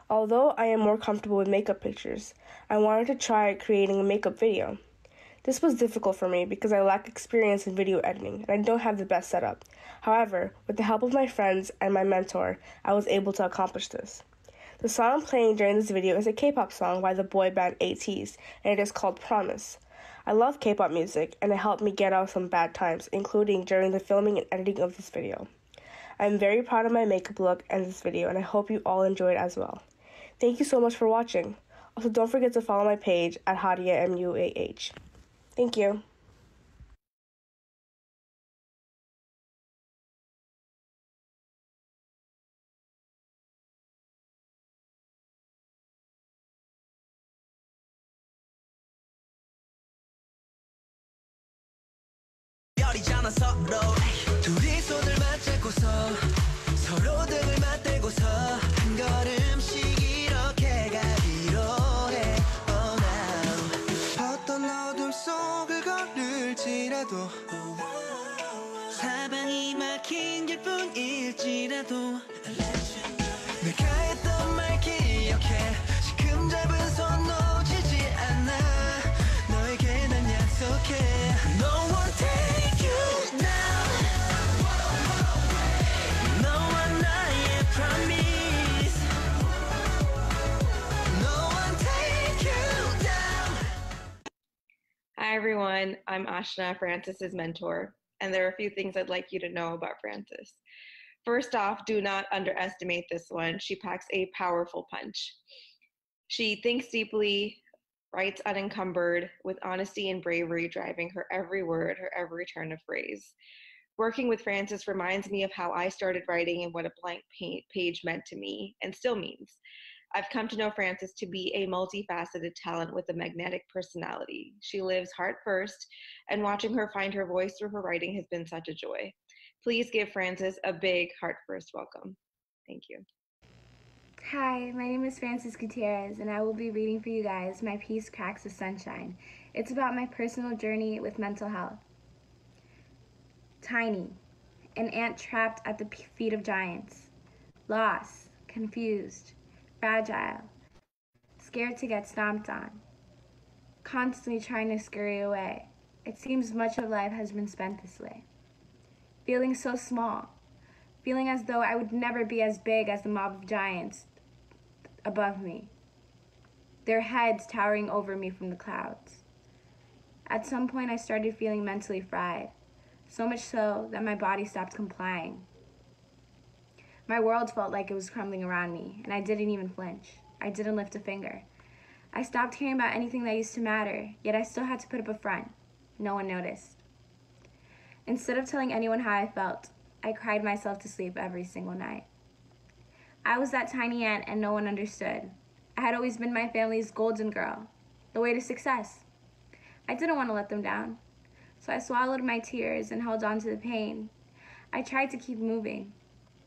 Although I am more comfortable with makeup pictures, I wanted to try creating a makeup video. This was difficult for me because I lack experience in video editing and I don't have the best setup. However, with the help of my friends and my mentor, I was able to accomplish this. The song playing during this video is a K-pop song by the boy band ATEEZ, and it is called Promise. I love K-pop music, and it helped me get out of some bad times, including during the filming and editing of this video. I'm very proud of my makeup look and this video, and I hope you all enjoy it as well. Thank you so much for watching. Also, don't forget to follow my page at Hadia MUAH. Thank you. 별이잖아 서로 둘이 손을 맞잡고서 서로 등을 맞대고서 한 걸음씩 이렇게 가기로 해 Oh now 어떤 어둠 속을 걸을지라도 사방이 막힌 길뿐일지라도 내가 했던 말 기억해 지금 잡은 손 놓치지 않아 Hi, everyone. I'm Ashna, Francis's mentor, and there are a few things I'd like you to know about Francis. First off, do not underestimate this one. She packs a powerful punch. She thinks deeply, writes unencumbered, with honesty and bravery driving her every word, her every turn of phrase. Working with Francis reminds me of how I started writing and what a blank page meant to me and still means. I've come to know Francis to be a multifaceted talent with a magnetic personality. She lives heart first, and watching her find her voice through her writing has been such a joy. Please give Francis a big heart first welcome. Thank you. Hi, my name is Francis Gutierrez, and I will be reading for you guys my piece, Cracks of Sunshine. It's about my personal journey with mental health. Tiny, an ant trapped at the feet of giants. Lost, confused, fragile, scared to get stomped on. Constantly trying to scurry away. It seems much of life has been spent this way. Feeling so small, feeling as though I would never be as big as the mob of giants above me, their heads towering over me from the clouds. At some point, I started feeling mentally fried, so much so that my body stopped complying. My world felt like it was crumbling around me, and I didn't even flinch. I didn't lift a finger. I stopped caring about anything that used to matter, yet I still had to put up a front. No one noticed. Instead of telling anyone how I felt, I cried myself to sleep every single night. I was that tiny ant and no one understood. I had always been my family's golden girl, the way to success. I didn't want to let them down, so I swallowed my tears and held on to the pain. I tried to keep moving.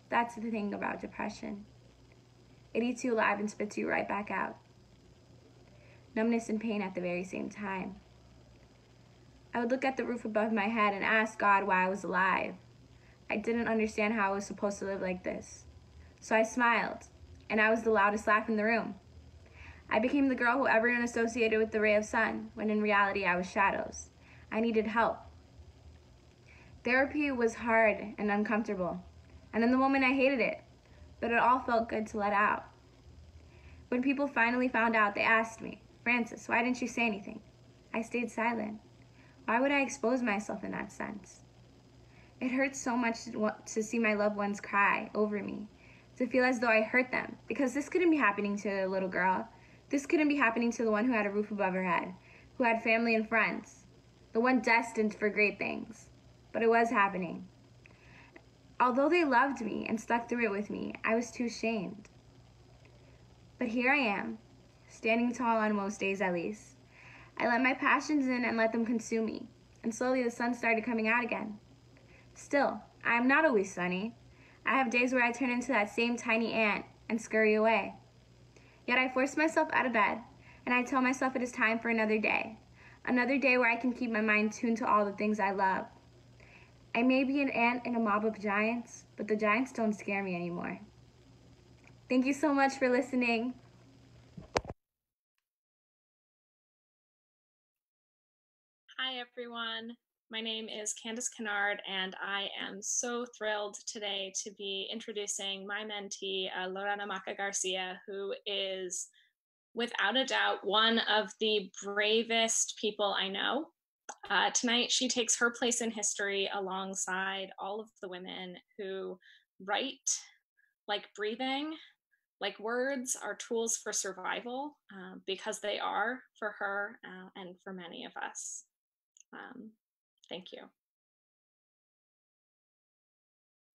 That's the thing about depression. It eats you alive and spits you right back out. Numbness and pain at the very same time. I would look at the roof above my head and ask God why I was alive. I didn't understand how I was supposed to live like this. So I smiled, and I was the loudest laugh in the room. I became the girl who everyone associated with the ray of sun, when in reality I was shadows. I needed help. Therapy was hard and uncomfortable, and in the moment I hated it, but it all felt good to let out. When people finally found out, they asked me, "Francis, why didn't you say anything?" I stayed silent. Why would I expose myself in that sense? It hurts so much to see my loved ones cry over me, to feel as though I hurt them, because this couldn't be happening to a little girl. This couldn't be happening to the one who had a roof above her head, who had family and friends, the one destined for great things. But it was happening. Although they loved me and stuck through it with me, I was too ashamed. But here I am, standing tall on most days at least. I let my passions in and let them consume me, and slowly the sun started coming out again. Still, I am not always sunny. I have days where I turn into that same tiny ant and scurry away. Yet I force myself out of bed, and I tell myself it is time for another day where I can keep my mind tuned to all the things I love. I may be an ant in a mob of giants, but the giants don't scare me anymore. Thank you so much for listening. Hi, everyone. My name is Candace Kennard, and I am so thrilled today to be introducing my mentee, Lorena Maca Garcia, who is, without a doubt, one of the bravest people I know. Tonight, she takes her place in history alongside all of the women who write like breathing, like words are tools for survival, because they are for her and for many of us. Thank you.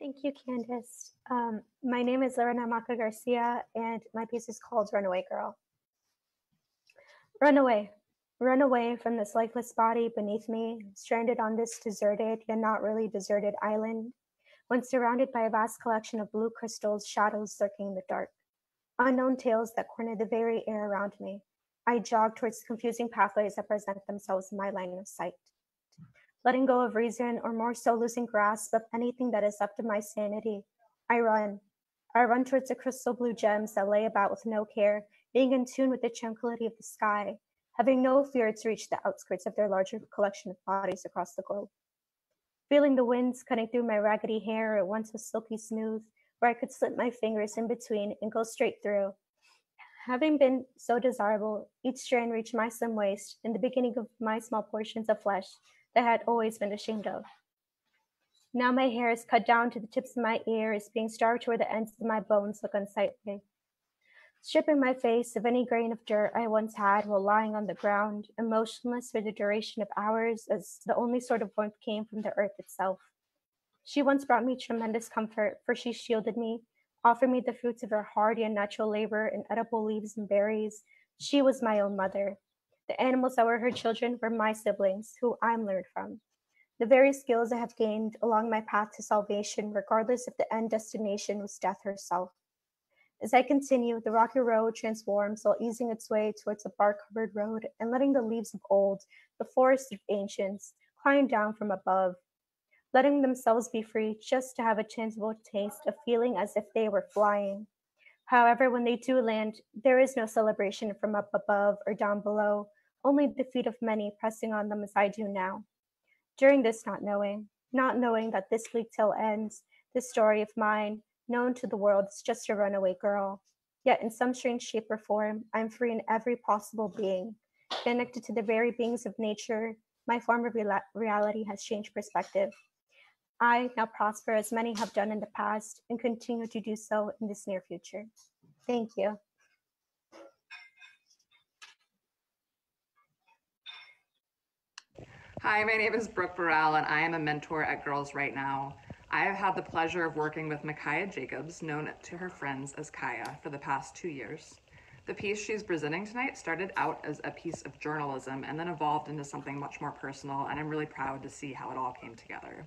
Thank you, Candace. My name is Lorena Maca Garcia, and my piece is called Runaway Girl. Run away from this lifeless body beneath me, stranded on this deserted, yet not really deserted island, when surrounded by a vast collection of blue crystals, shadows lurking in the dark. Unknown tales that corner the very air around me. I jog towards confusing pathways that present themselves in my line of sight. Letting go of reason, or more so losing grasp of anything that is left of my sanity, I run. I run towards the crystal blue gems that lay about with no care, being in tune with the tranquility of the sky, having no fear to reach the outskirts of their larger collection of bodies across the globe. Feeling the winds cutting through my raggedy hair, it once was silky smooth, where I could slip my fingers in between and go straight through. Having been so desirable, each strand reached my slim waist in the beginning of my small portions of flesh that I had always been ashamed of. Now my hair is cut down to the tips of my ears, being starved to where the ends of my bones look unsightly. Stripping my face of any grain of dirt I once had while lying on the ground, emotionless for the duration of hours, as the only sort of warmth came from the earth itself. She once brought me tremendous comfort, for she shielded me, offered me the fruits of her hardy and natural labor in edible leaves and berries. She was my own mother. The animals that were her children were my siblings, who I'm learned from. The very skills I have gained along my path to salvation, regardless if the end destination was death herself. As I continue, the rocky road transforms while easing its way towards a bark-covered road and letting the leaves of old, the forest of ancients, climb down from above, letting themselves be free just to have a tangible taste of feeling as if they were flying. However, when they do land, there is no celebration from up above or down below, only the feet of many pressing on them as I do now. During this not knowing that this bleak tale ends, this story of mine, known to the world, is just a runaway girl. Yet in some strange shape or form, I'm free in every possible being. Connected to the very beings of nature, my form of reality has changed perspective. I now prosper as many have done in the past and continue to do so in this near future. Thank you. Hi, my name is Brooke Burrell, and I am a mentor at Girls Right Now. I have had the pleasure of working with Micaiah Jacobs, known to her friends as Kaya, for the past 2 years. The piece she's presenting tonight started out as a piece of journalism and then evolved into something much more personal, and I'm really proud to see how it all came together.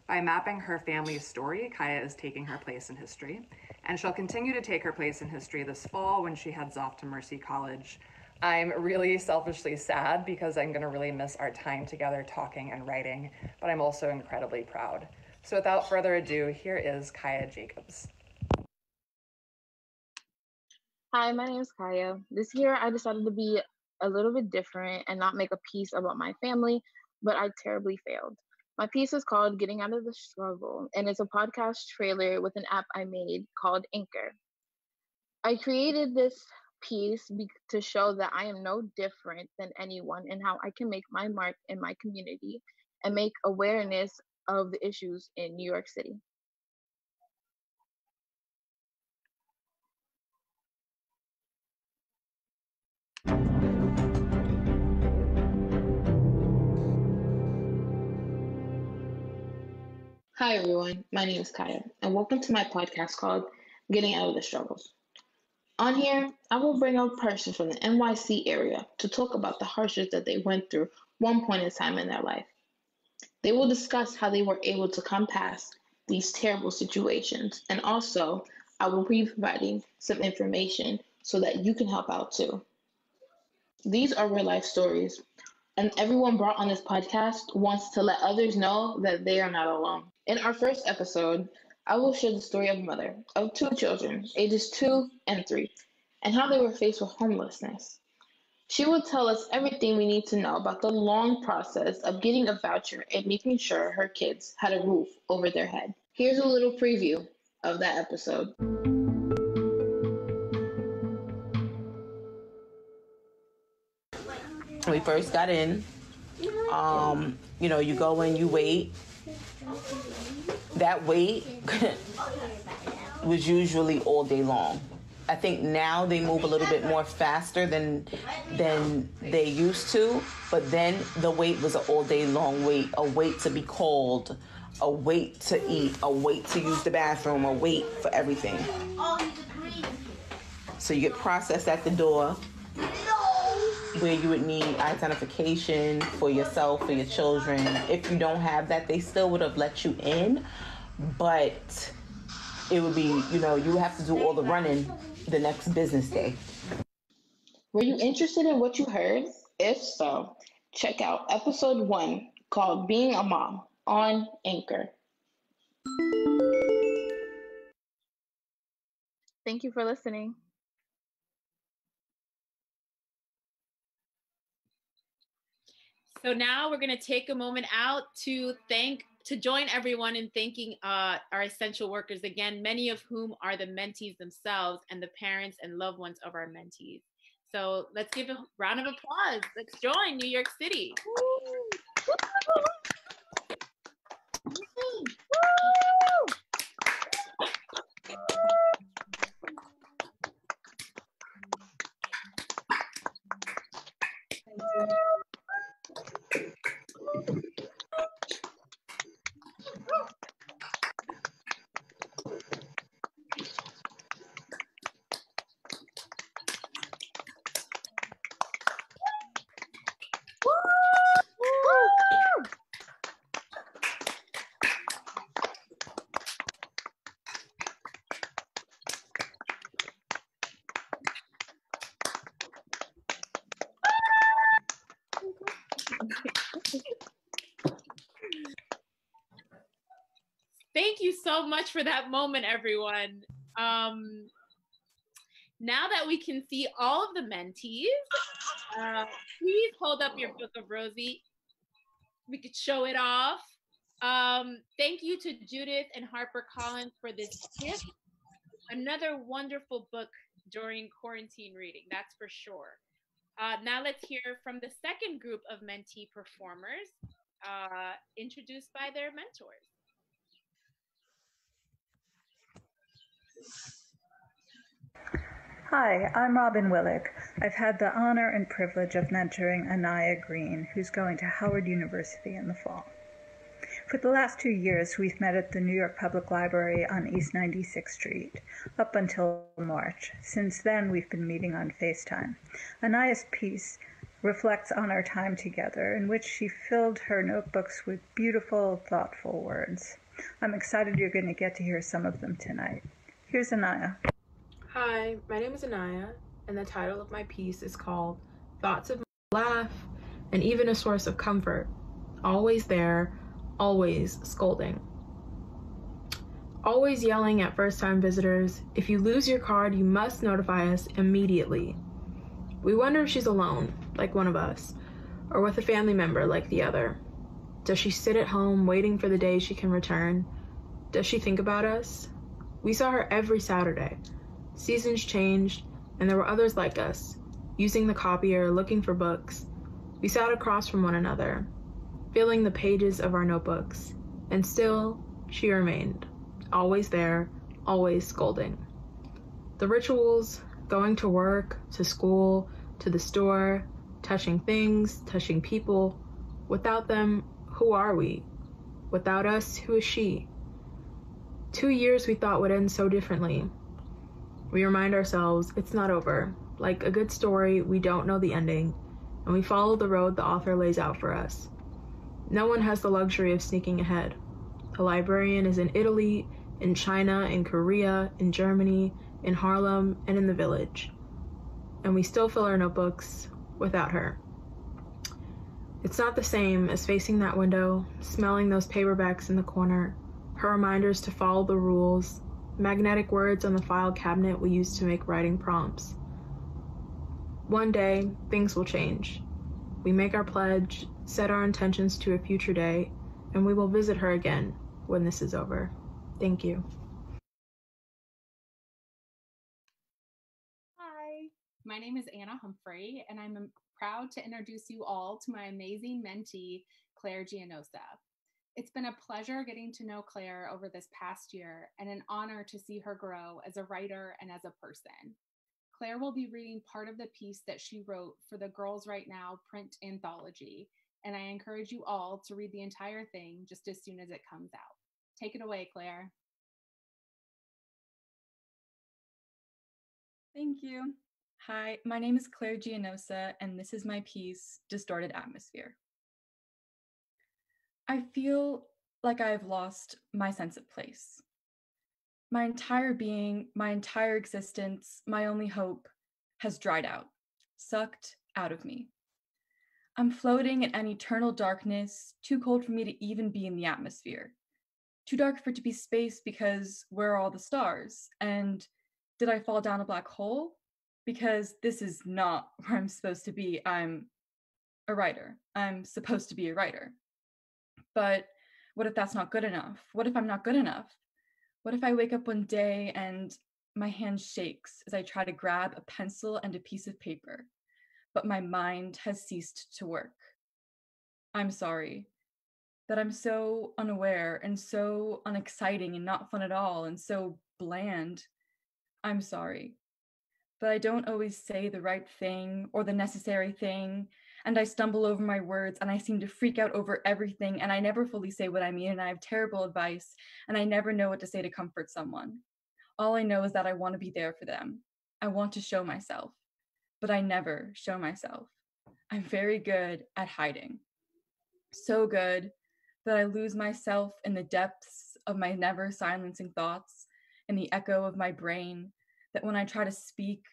By mapping her family's story, Kaya is taking her place in history, and she'll continue to take her place in history this fall when she heads off to Mercy College. I'm really selfishly sad because I'm gonna really miss our time together talking and writing, but I'm also incredibly proud. So without further ado, here is Kaya Jacobs. Hi, my name is Kaya. This year I decided to be a little bit different and not make a piece about my family, but I terribly failed. My piece is called Getting Out of the Struggle, and it's a podcast trailer with an app I made called Anchor. I created this piece to show that I am no different than anyone and how I can make my mark in my community and make awareness of the issues in New York City. Hi everyone, my name is Kaya, and welcome to my podcast called Getting Out of the Struggles. On here, I will bring a person from the NYC area to talk about the hardships that they went through one point in time in their life. They will discuss how they were able to come past these terrible situations, and also I will be providing some information so that you can help out too. These are real life stories, and everyone brought on this podcast wants to let others know that they are not alone. In our first episode, I will share the story of a mother of 2 children, ages 2 and 3, and how they were faced with homelessness. She will tell us everything we need to know about the long process of getting a voucher and making sure her kids had a roof over their head. Here's a little preview of that episode. When we first got in, you go in, you wait. That wait was usually all day long. I think now they move a little bit more faster than they used to, but then the wait was an all day long wait, a wait to be called, a wait to eat, a wait to use the bathroom, a wait for everything. So you get processed at the door, where you would need identification for yourself, for your children. If you don't have that, they still would have let you in, but it would be, you would have to do all the running the next business day. Were you interested in what you heard? If so, check out episode 1 called Being a Mom on Anchor. Thank you for listening. So now we're going to take a moment out to thank to join everyone in thanking our essential workers, again, many of whom are the mentees themselves and the parents and loved ones of our mentees. So let's give a round of applause. Let's join New York City. Thank you so much for that moment, everyone. Now that we can see all of the mentees, please hold up your book of Rosie. We could show it off. Thank you to Judith and HarperCollins for this gift. Another wonderful book during quarantine reading, that's for sure. Now let's hear from the second group of mentee performers, introduced by their mentors. Hi, I'm Robin Willick. I've had the honor and privilege of mentoring Anaya Green, who's going to Howard University in the fall. For the last 2 years, we've met at the New York Public Library on East 96th Street, up until March. Since then, we've been meeting on FaceTime. Anaya's piece reflects on our time together, in which she filled her notebooks with beautiful, thoughtful words. I'm excited you're going to get to hear some of them tonight. Here's Anaya. Hi, my name is Anaya, and the title of my piece is called Thoughts of My Laugh and Even a Source of Comfort. Always there, always scolding. Always yelling at first-time visitors, if you lose your card, you must notify us immediately. We wonder if she's alone, like one of us, or with a family member like the other. Does she sit at home waiting for the day she can return? Does she think about us? We saw her every Saturday. Seasons changed, and there were others like us, using the copier, looking for books. We sat across from one another, filling the pages of our notebooks, and still she remained, always there, always scolding. The rituals, going to work, to school, to the store, touching things, touching people, without them, who are we? Without us, who is she? 2 years we thought would end so differently. We remind ourselves it's not over. Like a good story, we don't know the ending, and we follow the road the author lays out for us. No one has the luxury of sneaking ahead. A librarian is in Italy, in China, in Korea, in Germany, in Harlem, and in the village. And we still fill our notebooks without her. It's not the same as facing that window, smelling those paperbacks in the corner, her reminders to follow the rules, magnetic words on the file cabinet we used to make writing prompts. One day, things will change. We make our pledge, set our intentions to a future day, and we will visit her again when this is over. Thank you. Hi, my name is Anna Humphrey, and I'm proud to introduce you all to my amazing mentee, Claire Gianosa. It's been a pleasure getting to know Claire over this past year and an honor to see her grow as a writer and as a person. Claire will be reading part of the piece that she wrote for the Girls Right Now print anthology, and I encourage you all to read the entire thing just as soon as it comes out. Take it away, Claire. Thank you. Hi, my name is Claire Gianosa, and this is my piece, Distorted Atmosphere. I feel like I've lost my sense of place. My entire being, my entire existence, my only hope has dried out, sucked out of me. I'm floating in an eternal darkness, too cold for me to even be in the atmosphere. Too dark for it to be space because where are all the stars? And did I fall down a black hole? Because this is not where I'm supposed to be. I'm a writer. I'm supposed to be a writer. But What if that's not good enough? What if I'm not good enough? What if I wake up one day and my hand shakes as I try to grab a pencil and a piece of paper, but my mind has ceased to work? I'm sorry that I'm so unaware and so unexciting and not fun at all and so bland. I'm sorry. But I don't always say the right thing or the necessary thing, and I stumble over my words and I seem to freak out over everything, and I never fully say what I mean, and I have terrible advice, and I never know what to say to comfort someone. All I know is that I want to be there for them. I want to show myself, but I never show myself. I'm very good at hiding. So good that I lose myself in the depths of my never silencing thoughts, in the echo of my brain, that when I try to speak,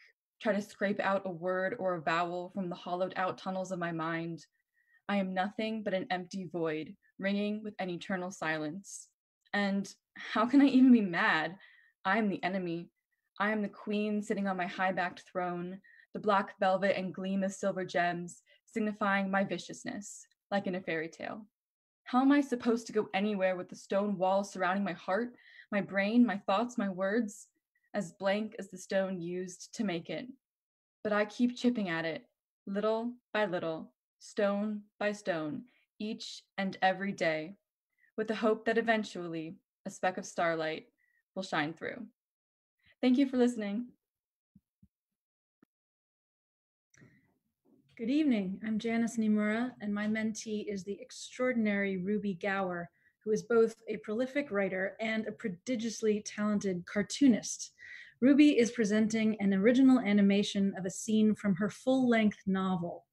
try to scrape out a word or a vowel from the hollowed out tunnels of my mind, I am nothing but an empty void, ringing with an eternal silence. And how can I even be mad? I am the enemy. I am the queen sitting on my high-backed throne, the black velvet and gleam of silver gems, signifying my viciousness, like in a fairy tale. How am I supposed to go anywhere with the stone walls surrounding my heart, my brain, my thoughts, my words, as blank as the stone used to make it? But I keep chipping at it, little by little, stone by stone, each and every day, with the hope that eventually a speck of starlight will shine through. Thank you for listening. Good evening, I'm Janice Nimura, and my mentee is the extraordinary Ruby Gower, who is both a prolific writer and a prodigiously talented cartoonist. Ruby is presenting an original animation of a scene from her full-length novel.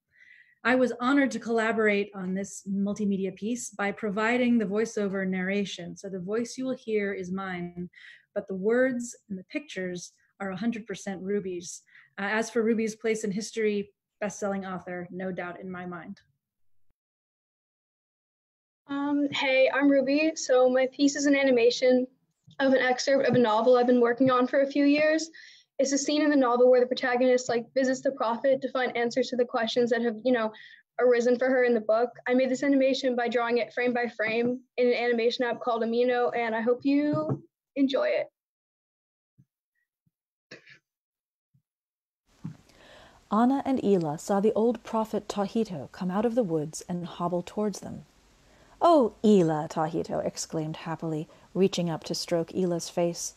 I was honored to collaborate on this multimedia piece by providing the voiceover narration. So the voice you will hear is mine, but the words and the pictures are 100% Ruby's. As for Ruby's place in history, best-selling author, no doubt in my mind. Hey, I'm Ruby. So my piece is an animation of an excerpt of a novel I've been working on for a few years. It's a scene in the novel where the protagonist visits the prophet to find answers to the questions that have, arisen for her in the book. I made this animation by drawing it frame by frame in an animation app called Amino, and I hope you enjoy it. Anna and Ela saw the old prophet Tahito come out of the woods and hobble towards them. "Oh, Ela!" Tahito exclaimed happily, reaching up to stroke Ela's face.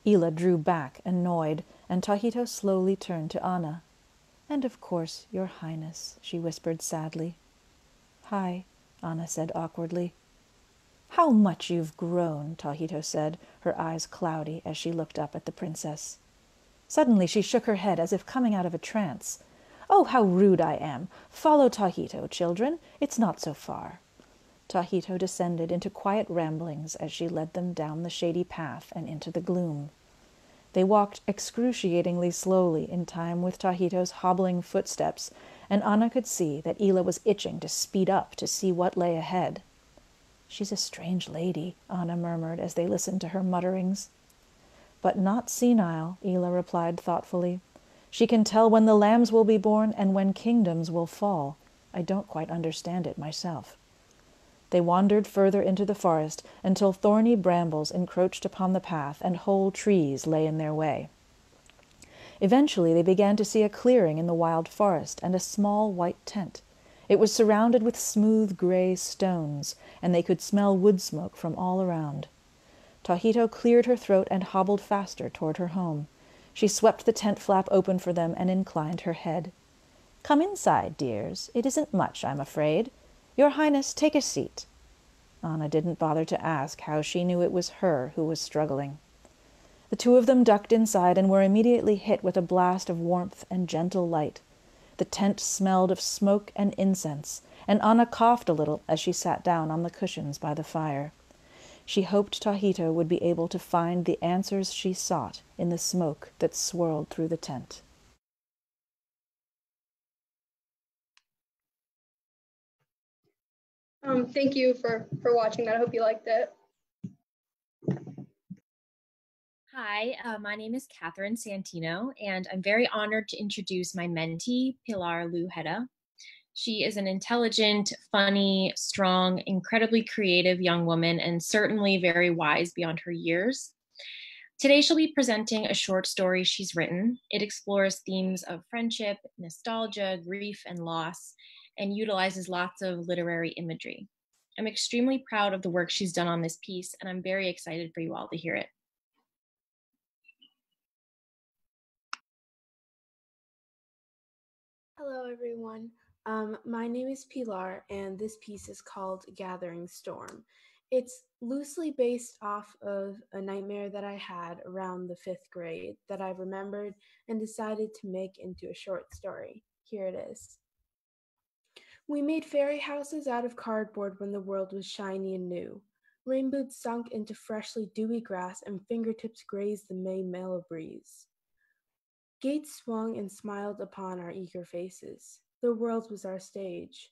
Ela drew back, annoyed, and Tahito slowly turned to Anna. "And of course, Your Highness," she whispered sadly. "Hi," Anna said awkwardly. "How much you've grown," Tahito said, her eyes cloudy as she looked up at the princess. Suddenly she shook her head as if coming out of a trance. "Oh, how rude I am! Follow Tahito, children. It's not so far." Tahito descended into quiet ramblings as she led them down the shady path and into the gloom. They walked excruciatingly slowly in time with Tahito's hobbling footsteps, and Anna could see that Ela was itching to speed up to see what lay ahead. "She's a strange lady," Anna murmured as they listened to her mutterings. "But not senile," Ela replied thoughtfully. "She can tell when the lambs will be born and when kingdoms will fall. I don't quite understand it myself." They wandered further into the forest until thorny brambles encroached upon the path and whole trees lay in their way. Eventually they began to see a clearing in the wild forest and a small white tent. It was surrounded with smooth gray stones, and they could smell wood smoke from all around. Tahito cleared her throat and hobbled faster toward her home. She swept the tent flap open for them and inclined her head. "Come inside, dears. It isn't much, I'm afraid. Your Highness, take a seat." Anna didn't bother to ask how she knew it was her who was struggling. The two of them ducked inside and were immediately hit with a blast of warmth and gentle light. The tent smelled of smoke and incense, and Anna coughed a little as she sat down on the cushions by the fire. She hoped Tahito would be able to find the answers she sought in the smoke that swirled through the tent. Thank you for watching that. I hope you liked it. Hi, my name is Catherine Santino, and I'm very honored to introduce my mentee, Pilar Lujeda. She is an intelligent, funny, strong, incredibly creative young woman, and certainly very wise beyond her years. Today, she'll be presenting a short story she's written. It explores themes of friendship, nostalgia, grief, and loss, and utilizes lots of literary imagery. I'm extremely proud of the work she's done on this piece, and I'm very excited for you all to hear it. Hello, everyone. My name is Pilar, and this piece is called Gathering Storm. It's loosely based off of a nightmare that I had around the 5th grade that I remembered and decided to make into a short story. Here it is. We made fairy houses out of cardboard when the world was shiny and new. Rain boots sunk into freshly dewy grass and fingertips grazed the May mellow breeze. Gates swung and smiled upon our eager faces. The world was our stage.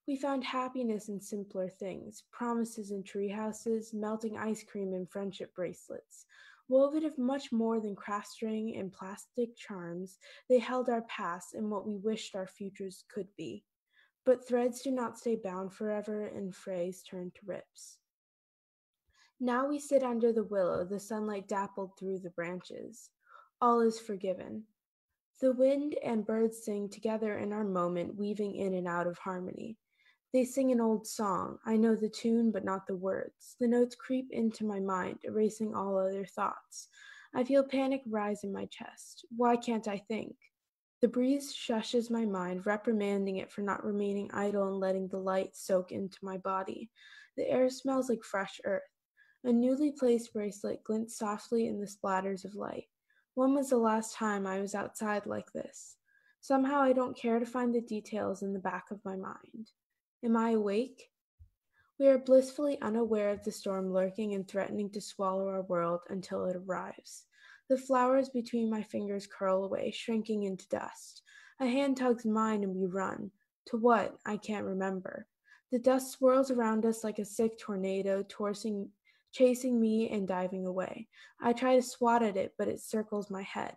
We found happiness in simpler things, promises in treehouses, melting ice cream and friendship bracelets. Woven of much more than craft string and plastic charms, they held our past and what we wished our futures could be. But threads do not stay bound forever, and frays turn to rips. Now we sit under the willow, the sunlight dappled through the branches. All is forgiven. The wind and birds sing together in our moment, weaving in and out of harmony. They sing an old song. I know the tune, but not the words. The notes creep into my mind, erasing all other thoughts. I feel panic rise in my chest. Why can't I think? The breeze shushes my mind, reprimanding it for not remaining idle and letting the light soak into my body. The air smells like fresh earth. A newly placed bracelet glints softly in the splatters of light. When was the last time I was outside like this? Somehow I don't care to find the details in the back of my mind. Am I awake? We are blissfully unaware of the storm lurking and threatening to swallow our world until it arrives. The flowers between my fingers curl away, shrinking into dust. A hand tugs mine and we run. To what? I can't remember. The dust swirls around us like a sick tornado, chasing me and diving away. I try to swat at it, but it circles my head.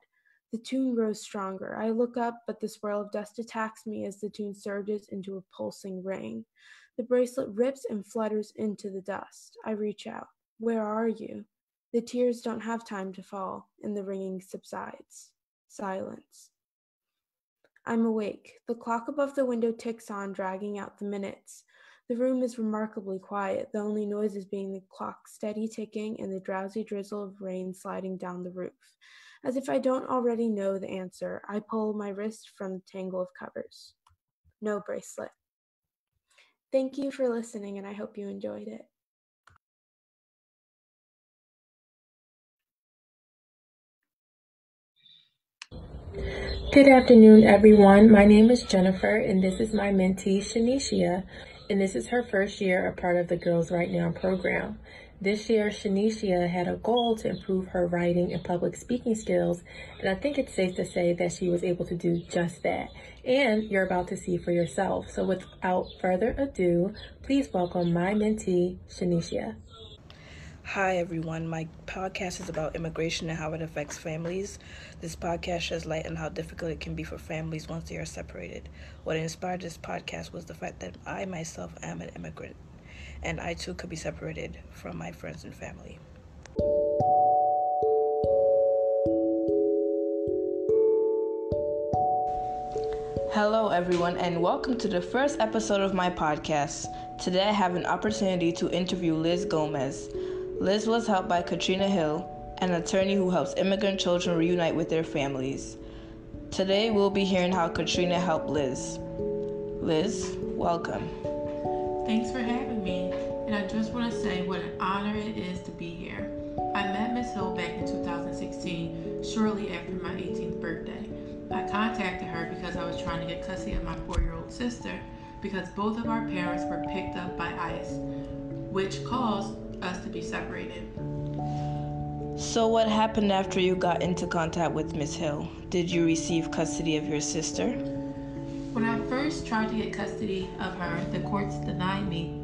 The tune grows stronger. I look up, but the swirl of dust attacks me as the tune surges into a pulsing ring. The bracelet rips and flutters into the dust. I reach out. Where are you? The tears don't have time to fall, and the ringing subsides. Silence. I'm awake. The clock above the window ticks on, dragging out the minutes. The room is remarkably quiet, the only noises being the clock's steady ticking and the drowsy drizzle of rain sliding down the roof. As if I don't already know the answer, I pull my wrist from the tangle of covers. No bracelet. Thank you for listening, and I hope you enjoyed it. Good afternoon, everyone. My name is Jennifer, and this is my mentee, Shanicia, and this is her first year a part of the Girls Write Now program. This year, Shanicia had a goal to improve her writing and public speaking skills, and I think it's safe to say that she was able to do just that. And you're about to see for yourself. So without further ado, please welcome my mentee, Shanicia. Hi everyone, my podcast is about immigration and how it affects families. This podcast sheds light on how difficult it can be for families once they are separated. What inspired this podcast was the fact that I myself am an immigrant, and I too could be separated from my friends and family. Hello everyone, and welcome to the first episode of my podcast. Today I have an opportunity to interview Liz Gomez. Liz was helped by Katrina Hill, an attorney who helps immigrant children reunite with their families. Today we'll be hearing how Katrina helped Liz. Liz, welcome. Thanks for having me, and I just want to say what an honor it is to be here. I met Ms. Hill back in 2016, shortly after my 18th birthday. I contacted her because I was trying to get custody of my 4-year-old sister because both of our parents were picked up by ICE, which caused us to be separated. So what happened after you got into contact with Ms. Hill? Did you receive custody of your sister? When I first tried to get custody of her, the courts denied me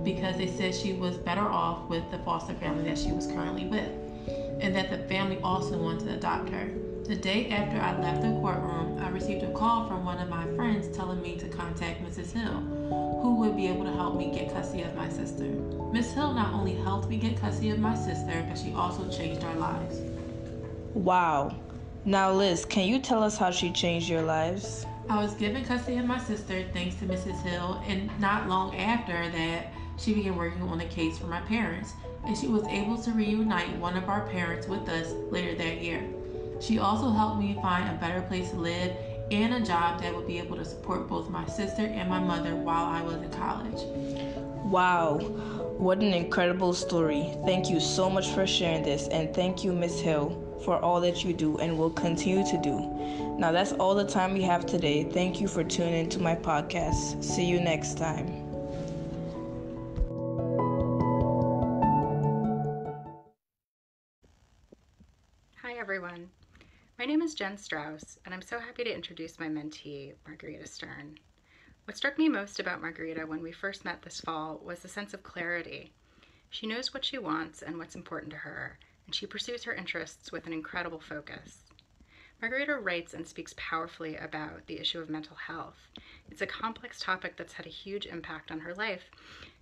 because they said she was better off with the foster family that she was currently with, and that the family also wanted to adopt her. The day after I left the courtroom, I received a call from one of my friends telling me to contact Mrs. Hill, who would be able to help me get custody of my sister. Ms. Hill not only helped me get custody of my sister, but she also changed our lives. Wow. Now, Liz, can you tell us how she changed your lives? I was given custody of my sister thanks to Mrs. Hill, and not long after that, she began working on a case for my parents, and she was able to reunite one of our parents with us later that year. She also helped me find a better place to live and a job that would be able to support both my sister and my mother while I was in college. Wow, what an incredible story. Thank you so much for sharing this, and thank you, Ms. Hill, for all that you do and will continue to do. Now, that's all the time we have today. Thank you for tuning into my podcast. See you next time. Hi, everyone. My name is Jen Strauss, and I'm so happy to introduce my mentee, Margarita Stern. What struck me most about Margarita when we first met this fall was the sense of clarity. She knows what she wants and what's important to her, and she pursues her interests with an incredible focus. Margarita writes and speaks powerfully about the issue of mental health. It's a complex topic that's had a huge impact on her life,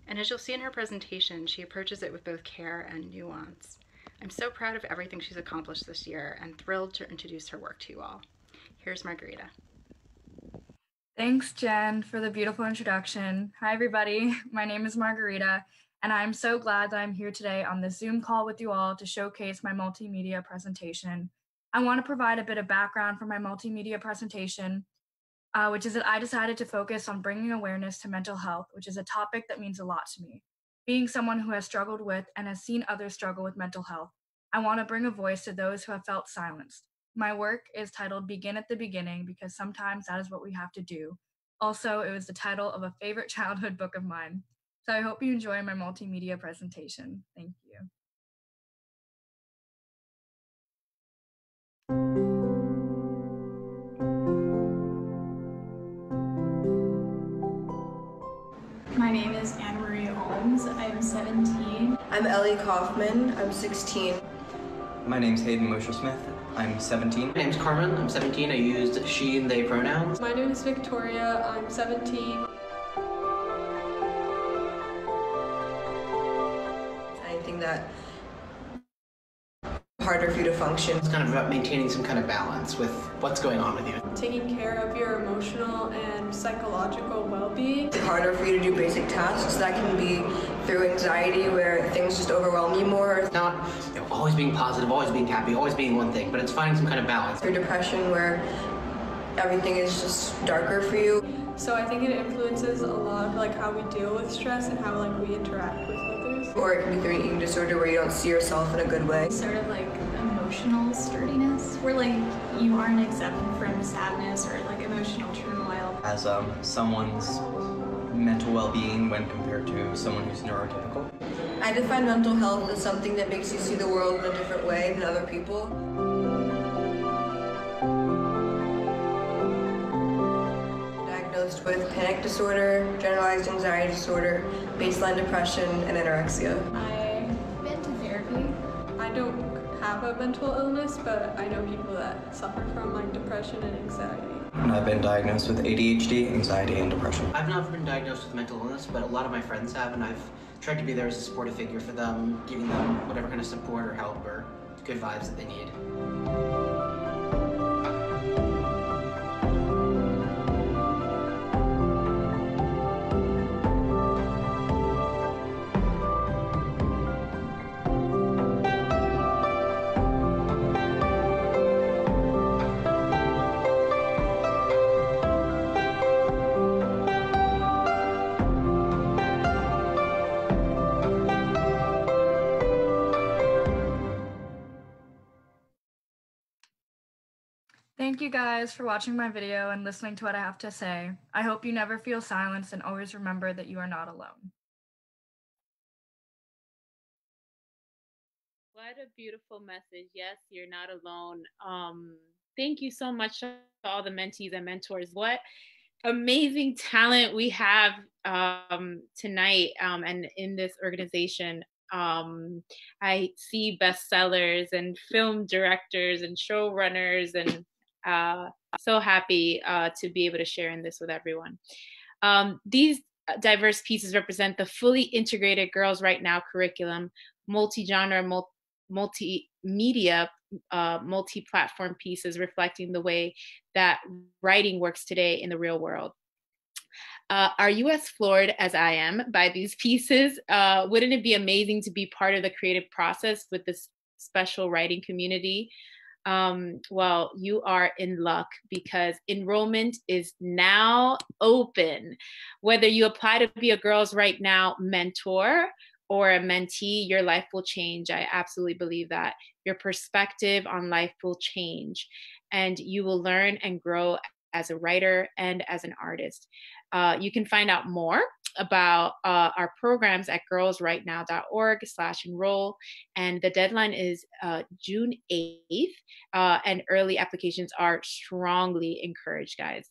and as you'll see in her presentation, she approaches it with both care and nuance. I'm so proud of everything she's accomplished this year and thrilled to introduce her work to you all. Here's Margarita. Thanks, Jen, for the beautiful introduction. Hi, everybody. My name is Margarita, and I'm so glad that I'm here today on this Zoom call with you all to showcase my multimedia presentation. I want to provide a bit of background for my multimedia presentation, which is that I decided to focus on bringing awareness to mental health, which is a topic that means a lot to me. Being someone who has struggled with and has seen others struggle with mental health, I want to bring a voice to those who have felt silenced. My work is titled Begin at the Beginning because sometimes that is what we have to do. Also, it was the title of a favorite childhood book of mine. So I hope you enjoy my multimedia presentation. Thank you. My name is Anna Marie Holmes. I'm 17. I'm Ellie Kaufman. I'm 16. My name's Hayden Mosher-Smith. I'm 17. My name's Carmen. I'm 17. I used she and they pronouns. My name is Victoria. I'm 17. Anything that harder for you to function. It's kind of about maintaining some kind of balance with what's going on with you. Taking care of your emotional and psychological well-being. It's harder for you to do basic tasks. That can be through anxiety where things just overwhelm you more. It's not always being positive, always being happy, always being one thing, but it's finding some kind of balance. Through depression where everything is just darker for you. So I think it influences a lot of like how we deal with stress and how like we interact with others. Or it can be through an eating disorder where you don't see yourself in a good way. Sort of like emotional sturdiness, where like you aren't exempt from sadness or like emotional turmoil. As someone's mental well-being when compared to someone who's neurotypical. I define mental health as something that makes you see the world in a different way than other people. Diagnosed with panic disorder, generalized anxiety disorder, baseline depression, and anorexia. I've been to therapy. I don't have a mental illness, but I know people that suffer from like depression and anxiety. And I've been diagnosed with ADHD, anxiety, and depression. I've never been diagnosed with mental illness, but a lot of my friends have, and I've tried to be there as a supportive figure for them, giving them whatever kind of support or help or good vibes that they need. Thank you guys for watching my video and listening to what I have to say. I hope you never feel silenced and always remember that you are not alone. What a beautiful message. Yes, you're not alone. Thank you so much to all the mentees and mentors. What amazing talent we have tonight and in this organization. I see bestsellers and film directors and showrunners, and so happy to be able to share in this with everyone. These diverse pieces represent the fully integrated Girls Write Now curriculum, multi-genre, multimedia, multi-platform pieces reflecting the way that writing works today in the real world. Are you as floored as I am by these pieces? Wouldn't it be amazing to be part of the creative process with this special writing community? Well, you are in luck because enrollment is now open. Whether you apply to be a Girls Write Now mentor or a mentee, your life will change. I absolutely believe that. Your perspective on life will change, and you will learn and grow as a writer and as an artist. You can find out more about our programs at girlswritenow.org/enroll. And the deadline is June 8th, and early applications are strongly encouraged, guys.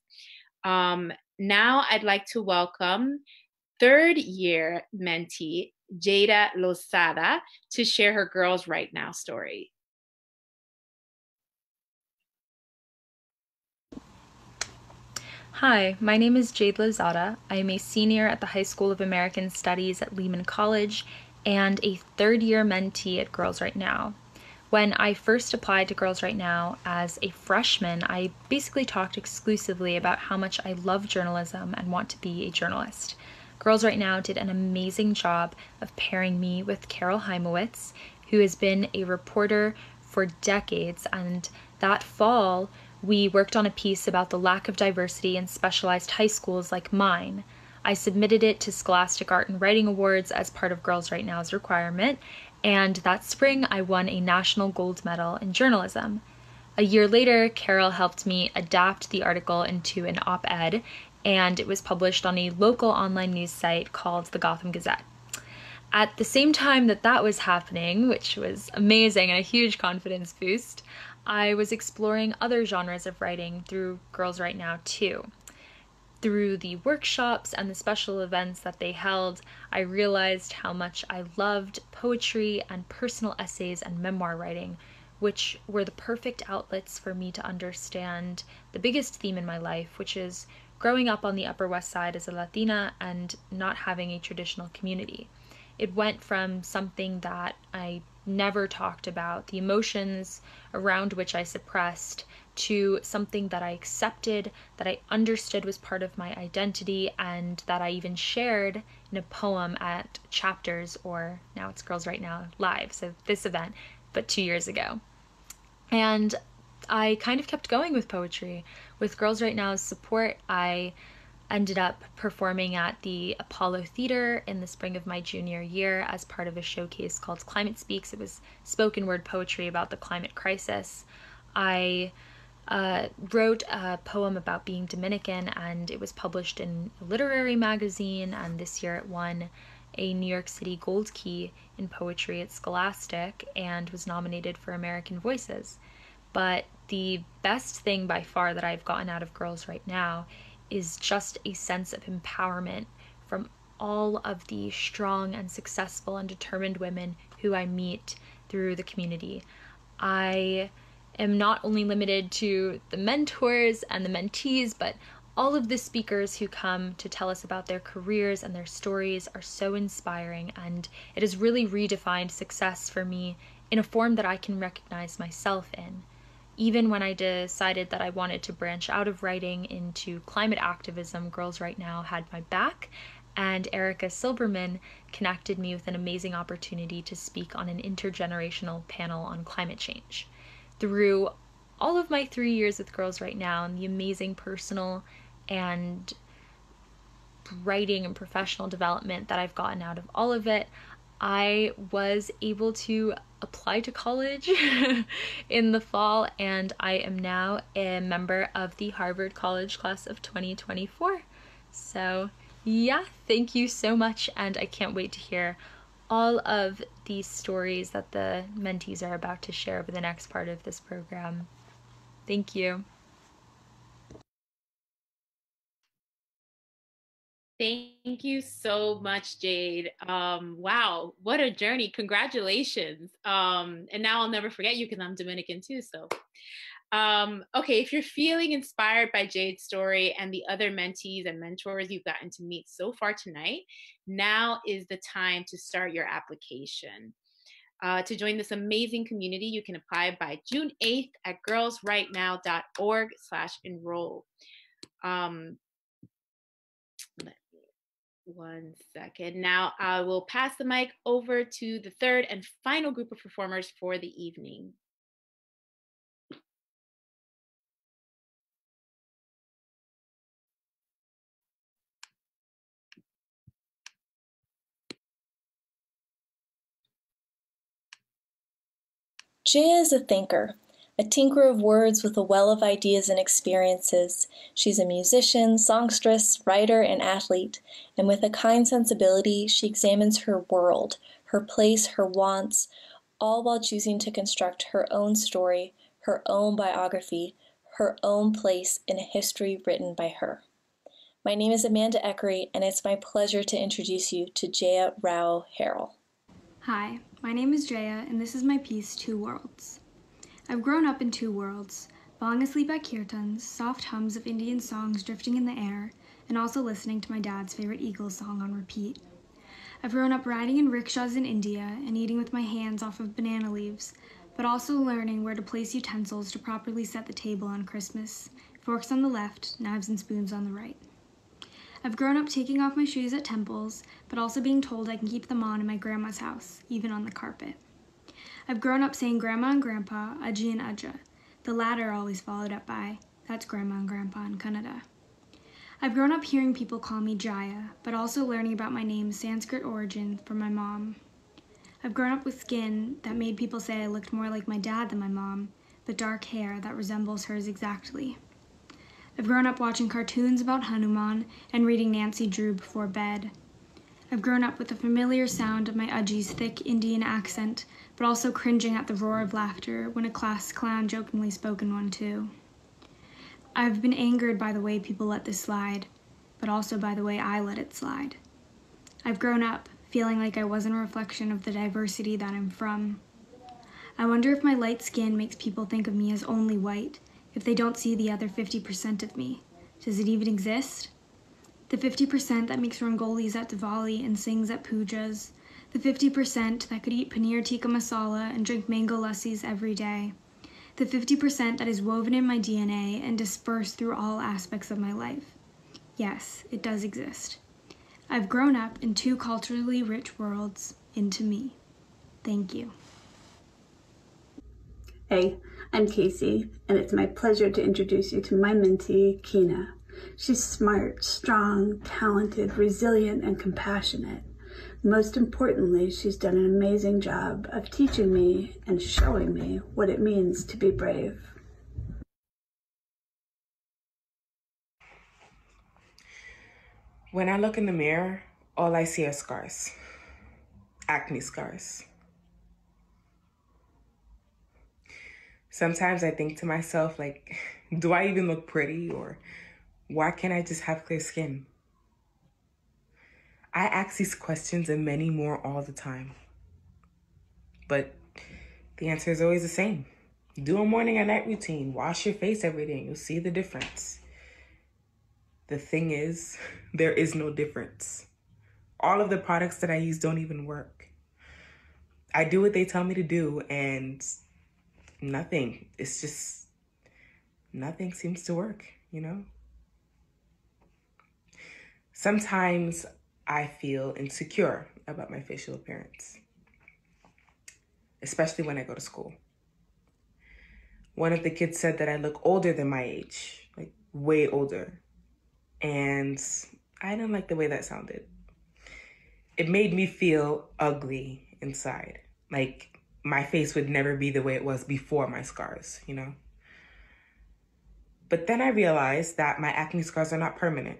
Now I'd like to welcome third-year mentee, Jada Lozada, to share her Girls Write Now story. Hi, my name is Jade Lozada. I am a senior at the High School of American Studies at Lehman College and a third-year mentee at Girls Write Now. When I first applied to Girls Write Now as a freshman, I basically talked exclusively about how much I love journalism and want to be a journalist. Girls Write Now did an amazing job of pairing me with Carol Heimowitz, who has been a reporter for decades, and that fall, we worked on a piece about the lack of diversity in specialized high schools like mine. I submitted it to Scholastic Art and Writing Awards as part of Girls Write Now's requirement, and that spring I won a national gold medal in journalism. A year later, Carol helped me adapt the article into an op-ed, and it was published on a local online news site called the Gotham Gazette. At the same time that was happening, which was amazing and a huge confidence boost, I was exploring other genres of writing through Girls Write Now too. Through the workshops and the special events that they held, I realized how much I loved poetry and personal essays and memoir writing, which were the perfect outlets for me to understand the biggest theme in my life, which is growing up on the Upper West Side as a Latina and not having a traditional community. It went from something that I never talked about, the emotions around which I suppressed, to something that I accepted, that I understood was part of my identity, and that I even shared in a poem at Chapters, or now it's Girls Write Now Live, so this event, but 2 years ago. And I kind of kept going with poetry. With Girls Write Now's support, I ended up performing at the Apollo Theater in the spring of my junior year as part of a showcase called Climate Speaks. It was spoken word poetry about the climate crisis. I wrote a poem about being Dominican, and it was published in a literary magazine, and this year it won a New York City Gold Key in poetry at Scholastic and was nominated for American Voices. But the best thing by far that I've gotten out of Girls Write Now is just a sense of empowerment from all of the strong and successful and determined women who I meet through the community. I am not only limited to the mentors and the mentees, but all of the speakers who come to tell us about their careers and their stories are so inspiring, and it has really redefined success for me in a form that I can recognize myself in. Even when I decided that I wanted to branch out of writing into climate activism, Girls Write Now had my back, and Erica Silberman connected me with an amazing opportunity to speak on an intergenerational panel on climate change. Through all of my 3 years with Girls Write Now and the amazing personal and writing and professional development that I've gotten out of all of it, I was able to apply to college in the fall, and I am now a member of the Harvard College class of 2024. So yeah, thank you so much, and I can't wait to hear all of these stories that the mentees are about to share over the next part of this program. Thank you. Thank Thank you so much, Jade. Wow, what a journey. Congratulations. And now I'll never forget you because I'm Dominican too. So, okay, if you're feeling inspired by Jade's story and the other mentees and mentors you've gotten to meet so far tonight, now is the time to start your application. To join this amazing community, you can apply by June 8th at girlsrightnow.org/enroll. One second. Now I will pass the mic over to the third and final group of performers for the evening. Jaya is a thinker, a tinker of words with a well of ideas and experiences. She's a musician, songstress, writer, and athlete, and with a kind sensibility, she examines her world, her place, her wants, all while choosing to construct her own story, her own biography, her own place in a history written by her. My name is Amanda Eckery, and it's my pleasure to introduce you to Jaya Rao Harrell. Hi, my name is Jaya, and this is my piece, Two Worlds. I've grown up in two worlds, falling asleep at kirtans, soft hums of Indian songs drifting in the air, and also listening to my dad's favorite Eagles song on repeat. I've grown up riding in rickshaws in India and eating with my hands off of banana leaves, but also learning where to place utensils to properly set the table on Christmas, forks on the left, knives and spoons on the right. I've grown up taking off my shoes at temples, but also being told I can keep them on in my grandma's house, even on the carpet. I've grown up saying grandma and grandpa, Ajji and Ajja, the latter always followed up by, that's grandma and grandpa in Kannada. I've grown up hearing people call me Jaya, but also learning about my name's Sanskrit origin from my mom. I've grown up with skin that made people say I looked more like my dad than my mom, but dark hair that resembles hers exactly. I've grown up watching cartoons about Hanuman and reading Nancy Drew before bed. I've grown up with the familiar sound of my Ajji's thick Indian accent, but also cringing at the roar of laughter when a class clown jokingly spoke in one too. I've been angered by the way people let this slide, but also by the way I let it slide. I've grown up feeling like I wasn't a reflection of the diversity that I'm from. I wonder if my light skin makes people think of me as only white, if they don't see the other 50% of me. Does it even exist? The 50% that makes rangolis at Diwali and sings at pujas. The 50% that could eat paneer tikka masala and drink mango lassis every day. The 50% that is woven in my DNA and dispersed through all aspects of my life. Yes, it does exist. I've grown up in two culturally rich worlds into me. Thank you. Hey, I'm Casey, and it's my pleasure to introduce you to my mentee, Kina. She's smart, strong, talented, resilient, and compassionate. Most importantly, she's done an amazing job of teaching me and showing me what it means to be brave. When I look in the mirror, all I see are scars. Acne scars. Sometimes I think to myself, like, do I even look pretty? Or why can't I just have clear skin? I ask these questions and many more all the time. But the answer is always the same. Do a morning and night routine. Wash your face every day and you'll see the difference. The thing is, there is no difference. All of the products that I use don't even work. I do what they tell me to do and nothing. It's just, nothing seems to work, you know? Sometimes I feel insecure about my facial appearance, especially when I go to school. One of the kids said that I look older than my age, like way older. And I didn't like the way that sounded. It made me feel ugly inside. Like my face would never be the way it was before my scars, you know? But then I realized that my acne scars are not permanent.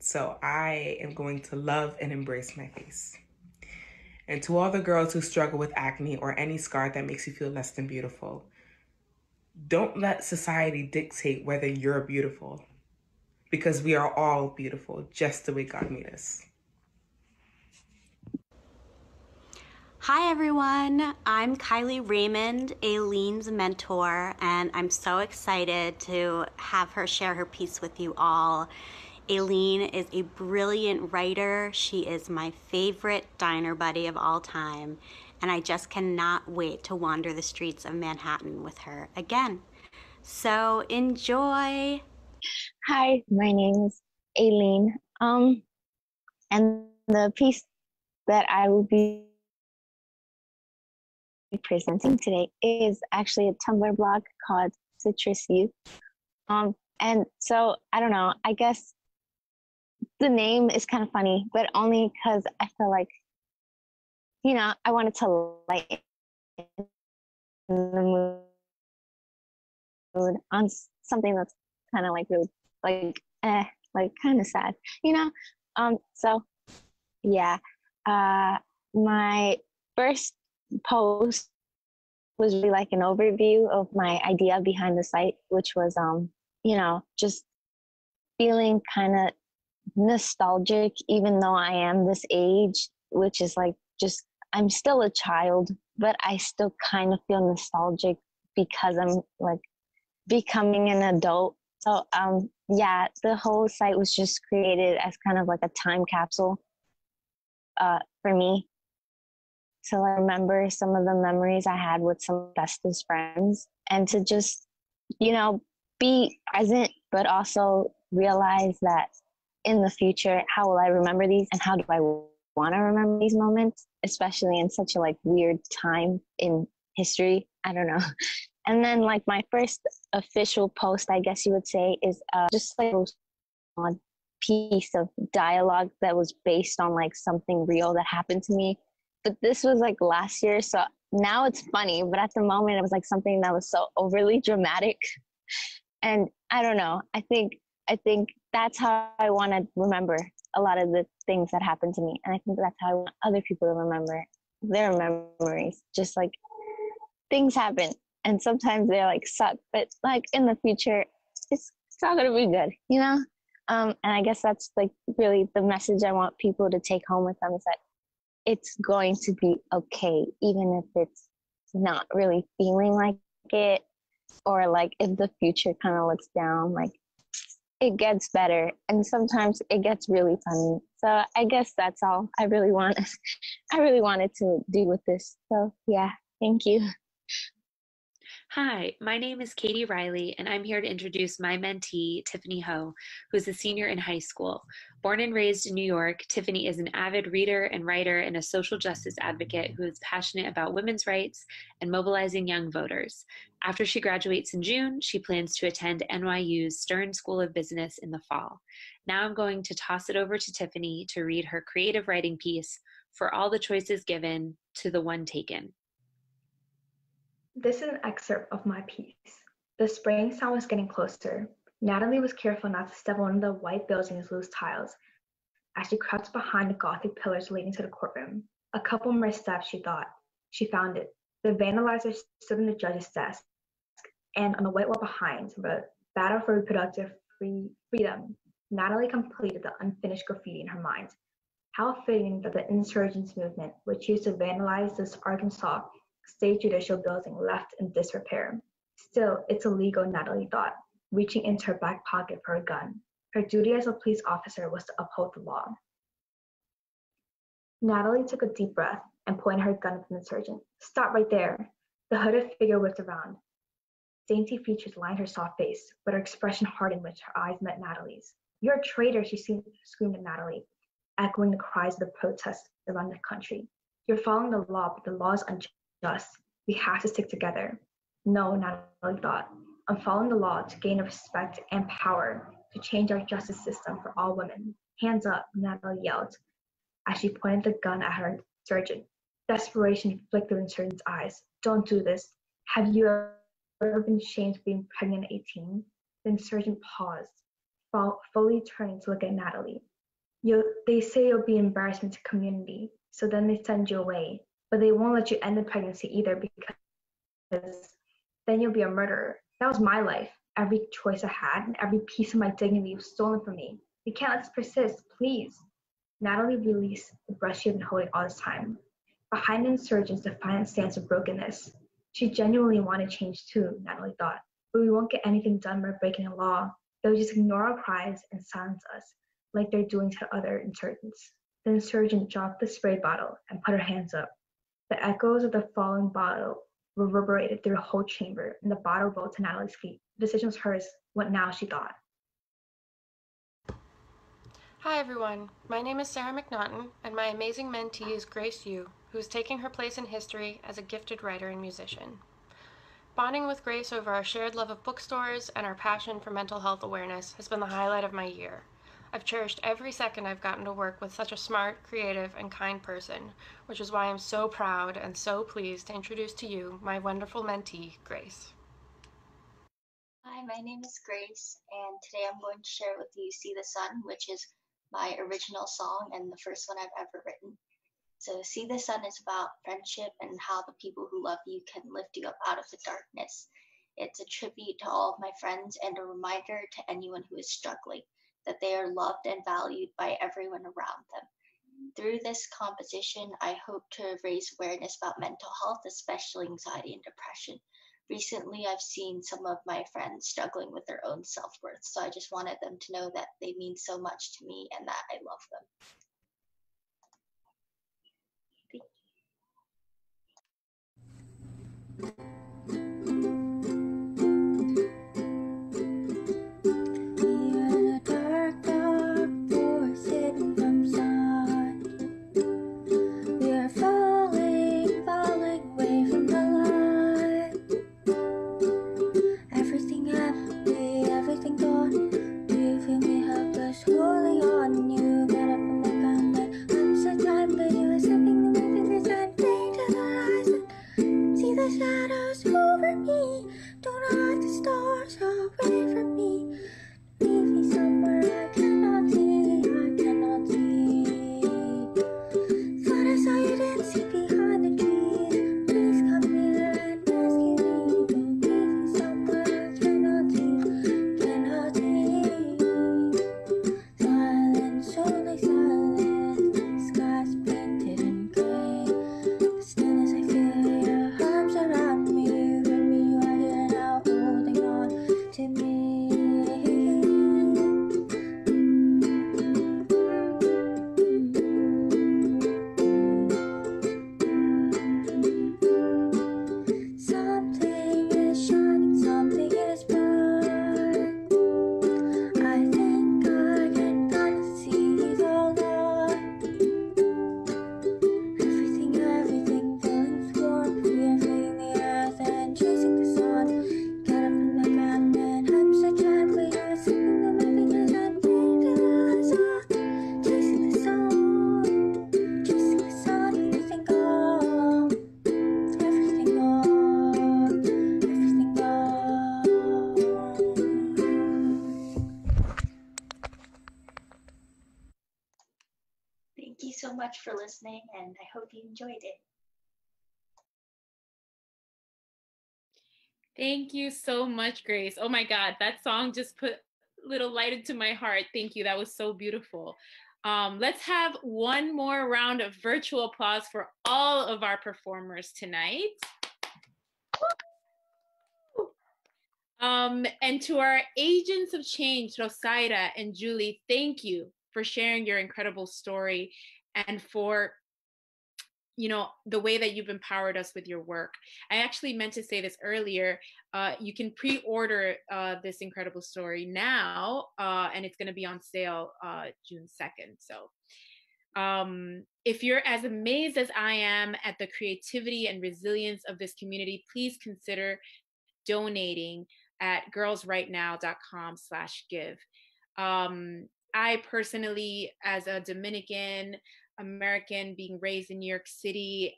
So I am going to love and embrace my face. And to all the girls who struggle with acne or any scar that makes you feel less than beautiful, don't let society dictate whether you're beautiful. because we are all beautiful just the way God made us. Hi everyone, I'm Kylie Raymond, Aileen's mentor, and I'm so excited to have her share her piece with you all. Aileen is a brilliant writer. She is my favorite diner buddy of all time, and I just cannot wait to wander the streets of Manhattan with her again. So enjoy. Hi, my name is Aileen, and the piece that I will be presenting today is actually a Tumblr blog called Citrus Youth. And so, I don't know, I guess the name is kind of funny, but only because I feel like, you know, I wanted to lighten the mood on something that's kind of like really like kind of sad, you know? So yeah, my first post was really like an overview of my idea behind the site, which was, you know, just feeling kind of nostalgic, even though I am this age, which is like just, I'm still a child, but I still kind of feel nostalgic because I'm like becoming an adult. So yeah, the whole site was just created as kind of like a time capsule for me. So I remember some of the memories I had with some bestest friends, and to just, you know, be present, but also realize that in the future, how will I remember these and how do I want to remember these moments, especially in such a like weird time in history. I don't know. And then like my first official post, I guess you would say, is just like a piece of dialogue that was based on like something real that happened to me. But this was like last year, so now it's funny, but at the moment it was like something that was so overly dramatic. And I don't know, I think that's how I want to remember a lot of the things that happened to me. And I think that's how I want other people to remember their memories. Just like things happen and sometimes they like suck, but like in the future, it's all gonna be good, you know? And I guess that's like really the message I want people to take home with them, is that it's going to be okay, even if it's not really feeling like it, or like if the future kind of looks down, like it gets better, and sometimes it gets really funny. So I guess that's all I really wanted to do with this. So yeah, thank you. Hi, my name is Katie Riley, and I'm here to introduce my mentee, Tiffany Ho, who is a senior in high school. Born and raised in New York, Tiffany is an avid reader and writer and a social justice advocate who is passionate about women's rights and mobilizing young voters. After she graduates in June, she plans to attend NYU's Stern School of Business in the fall. Now I'm going to toss it over to Tiffany to read her creative writing piece, For All the Choices Given to the One Taken. This is an excerpt of my piece. The spraying sound was getting closer. Natalie was careful not to step on one of the white building's loose tiles as she crouched behind the Gothic pillars leading to the courtroom. A couple more steps, she thought. She found it. The vandalizer stood on the judge's desk, and on the white wall behind wrote, "Battle for Reproductive Freedom." Natalie completed the unfinished graffiti in her mind. How fitting that the insurgents movement, which used to vandalize this Arkansas State Judicial building, left in disrepair. Still, it's illegal, Natalie thought, reaching into her back pocket for a gun. Her duty as a police officer was to uphold the law. Natalie took a deep breath and pointed her gun at the insurgent. "Stop right there." The hooded figure whipped around. Dainty features lined her soft face, but her expression hardened when her eyes met Natalie's. "You're a traitor," she screamed at Natalie, echoing the cries of the protests around the country. "You're following the law, but the law is unjust. We have to stick together." No, Natalie thought. I'm following the law to gain respect and power, to change our justice system for all women. "Hands up," Natalie yelled as she pointed the gun at her insurgent. Desperation flickered in insurgent's eyes. "Don't do this. Have you ever been shamed for being pregnant at 18? The insurgent paused, fully turning to look at Natalie. They say you'll be an embarrassment to community, so then they send you away. But they won't let you end the pregnancy either, because then you'll be a murderer. That was my life. Every choice I had and every piece of my dignity was stolen from me. We can't let this persist, please. Natalie released the brush she had been holding all this time. Behind the insurgent's defiant stance of brokenness, she genuinely wanted change too, Natalie thought. But we won't get anything done by breaking a law. They'll just ignore our cries and silence us, like they're doing to other insurgents. The insurgent dropped the spray bottle and put her hands up. The echoes of the falling bottle reverberated through the whole chamber, and the bottle rolled to Natalie's feet. The decision was hers. What now, she thought. Hi everyone, my name is Sarah McNaughton, and my amazing mentee is Grace Yu, who is taking her place in history as a gifted writer and musician. Bonding with Grace over our shared love of bookstores and our passion for mental health awareness has been the highlight of my year. I've cherished every second I've gotten to work with such a smart, creative, and kind person, which is why I'm so proud and so pleased to introduce to you my wonderful mentee, Grace. Hi, my name is Grace, and today I'm going to share with you See the Sun, which is my original song and the first one I've ever written. So See the Sun is about friendship and how the people who love you can lift you up out of the darkness. It's a tribute to all of my friends and a reminder to anyone who is struggling that they are loved and valued by everyone around them. Through this composition, I hope to raise awareness about mental health, especially anxiety and depression. Recently, I've seen some of my friends struggling with their own self-worth, so I just wanted them to know that they mean so much to me and that I love them. Thank you so much for listening, and I hope you enjoyed it. Thank you so much, Grace. Oh my God, that song just put a little light into my heart. Thank you. That was so beautiful. Let's have one more round of virtual applause for all of our performers tonight. And to our agents of change, Rosaida and Julie, thank you for sharing your incredible story and for the way that you've empowered us with your work. I actually meant to say this earlier. You can pre-order this incredible story now, and it's going to be on sale June 2nd. So if you're as amazed as I am at the creativity and resilience of this community, please consider donating at girlsrightnow.com/give. I personally, as a Dominican American being raised in New York City,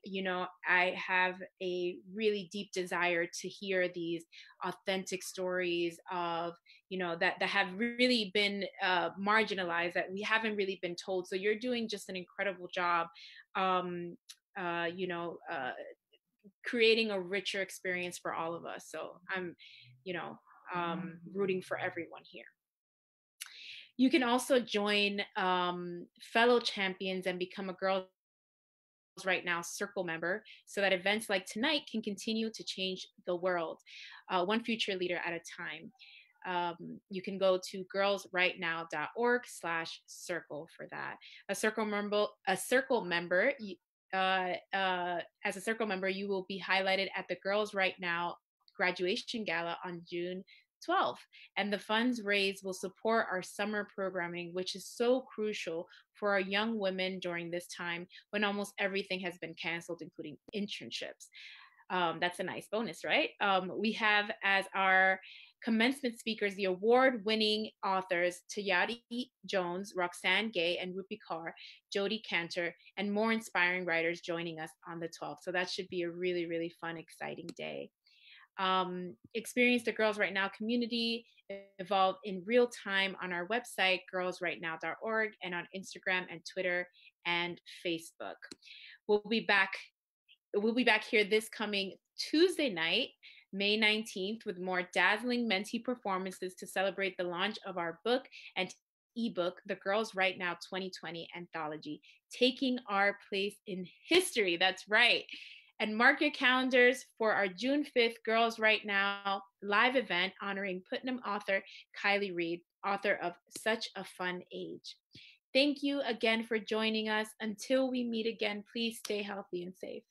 I have a really deep desire to hear these authentic stories of, that have really been marginalized, that we haven't really been told. So you're doing just an incredible job, creating a richer experience for all of us. So I'm, rooting for everyone here. You can also join fellow champions and become a Girls Right Now Circle member so that events like tonight can continue to change the world, one future leader at a time. You can go to girlsrightnow.org/circle for that. As a circle member, you will be highlighted at the Girls Right Now graduation gala on June 12th, and the funds raised will support our summer programming, which is so crucial for our young women during this time when almost everything has been canceled, including internships. That's a nice bonus, right? We have as our commencement speakers the award-winning authors Tayari Jones, Roxane Gay, and Rupi Kaur, Jodi Kantor, and more inspiring writers joining us on the 12th. So that should be a really, really fun, exciting day. Experience the Girls Right Now community evolve in real time on our website, girlsrightnow.org, and on Instagram and Twitter and Facebook. We'll be back here this coming Tuesday night, May 19th, with more dazzling mentee performances to celebrate the launch of our book and ebook, The Girls Right Now 2020 Anthology, Taking Our Place in History. That's right. And mark your calendars for our June 5th Girls Right Now live event honoring Putnam author Kiley Reid, author of Such a Fun Age. Thank you again for joining us. Until we meet again, please stay healthy and safe.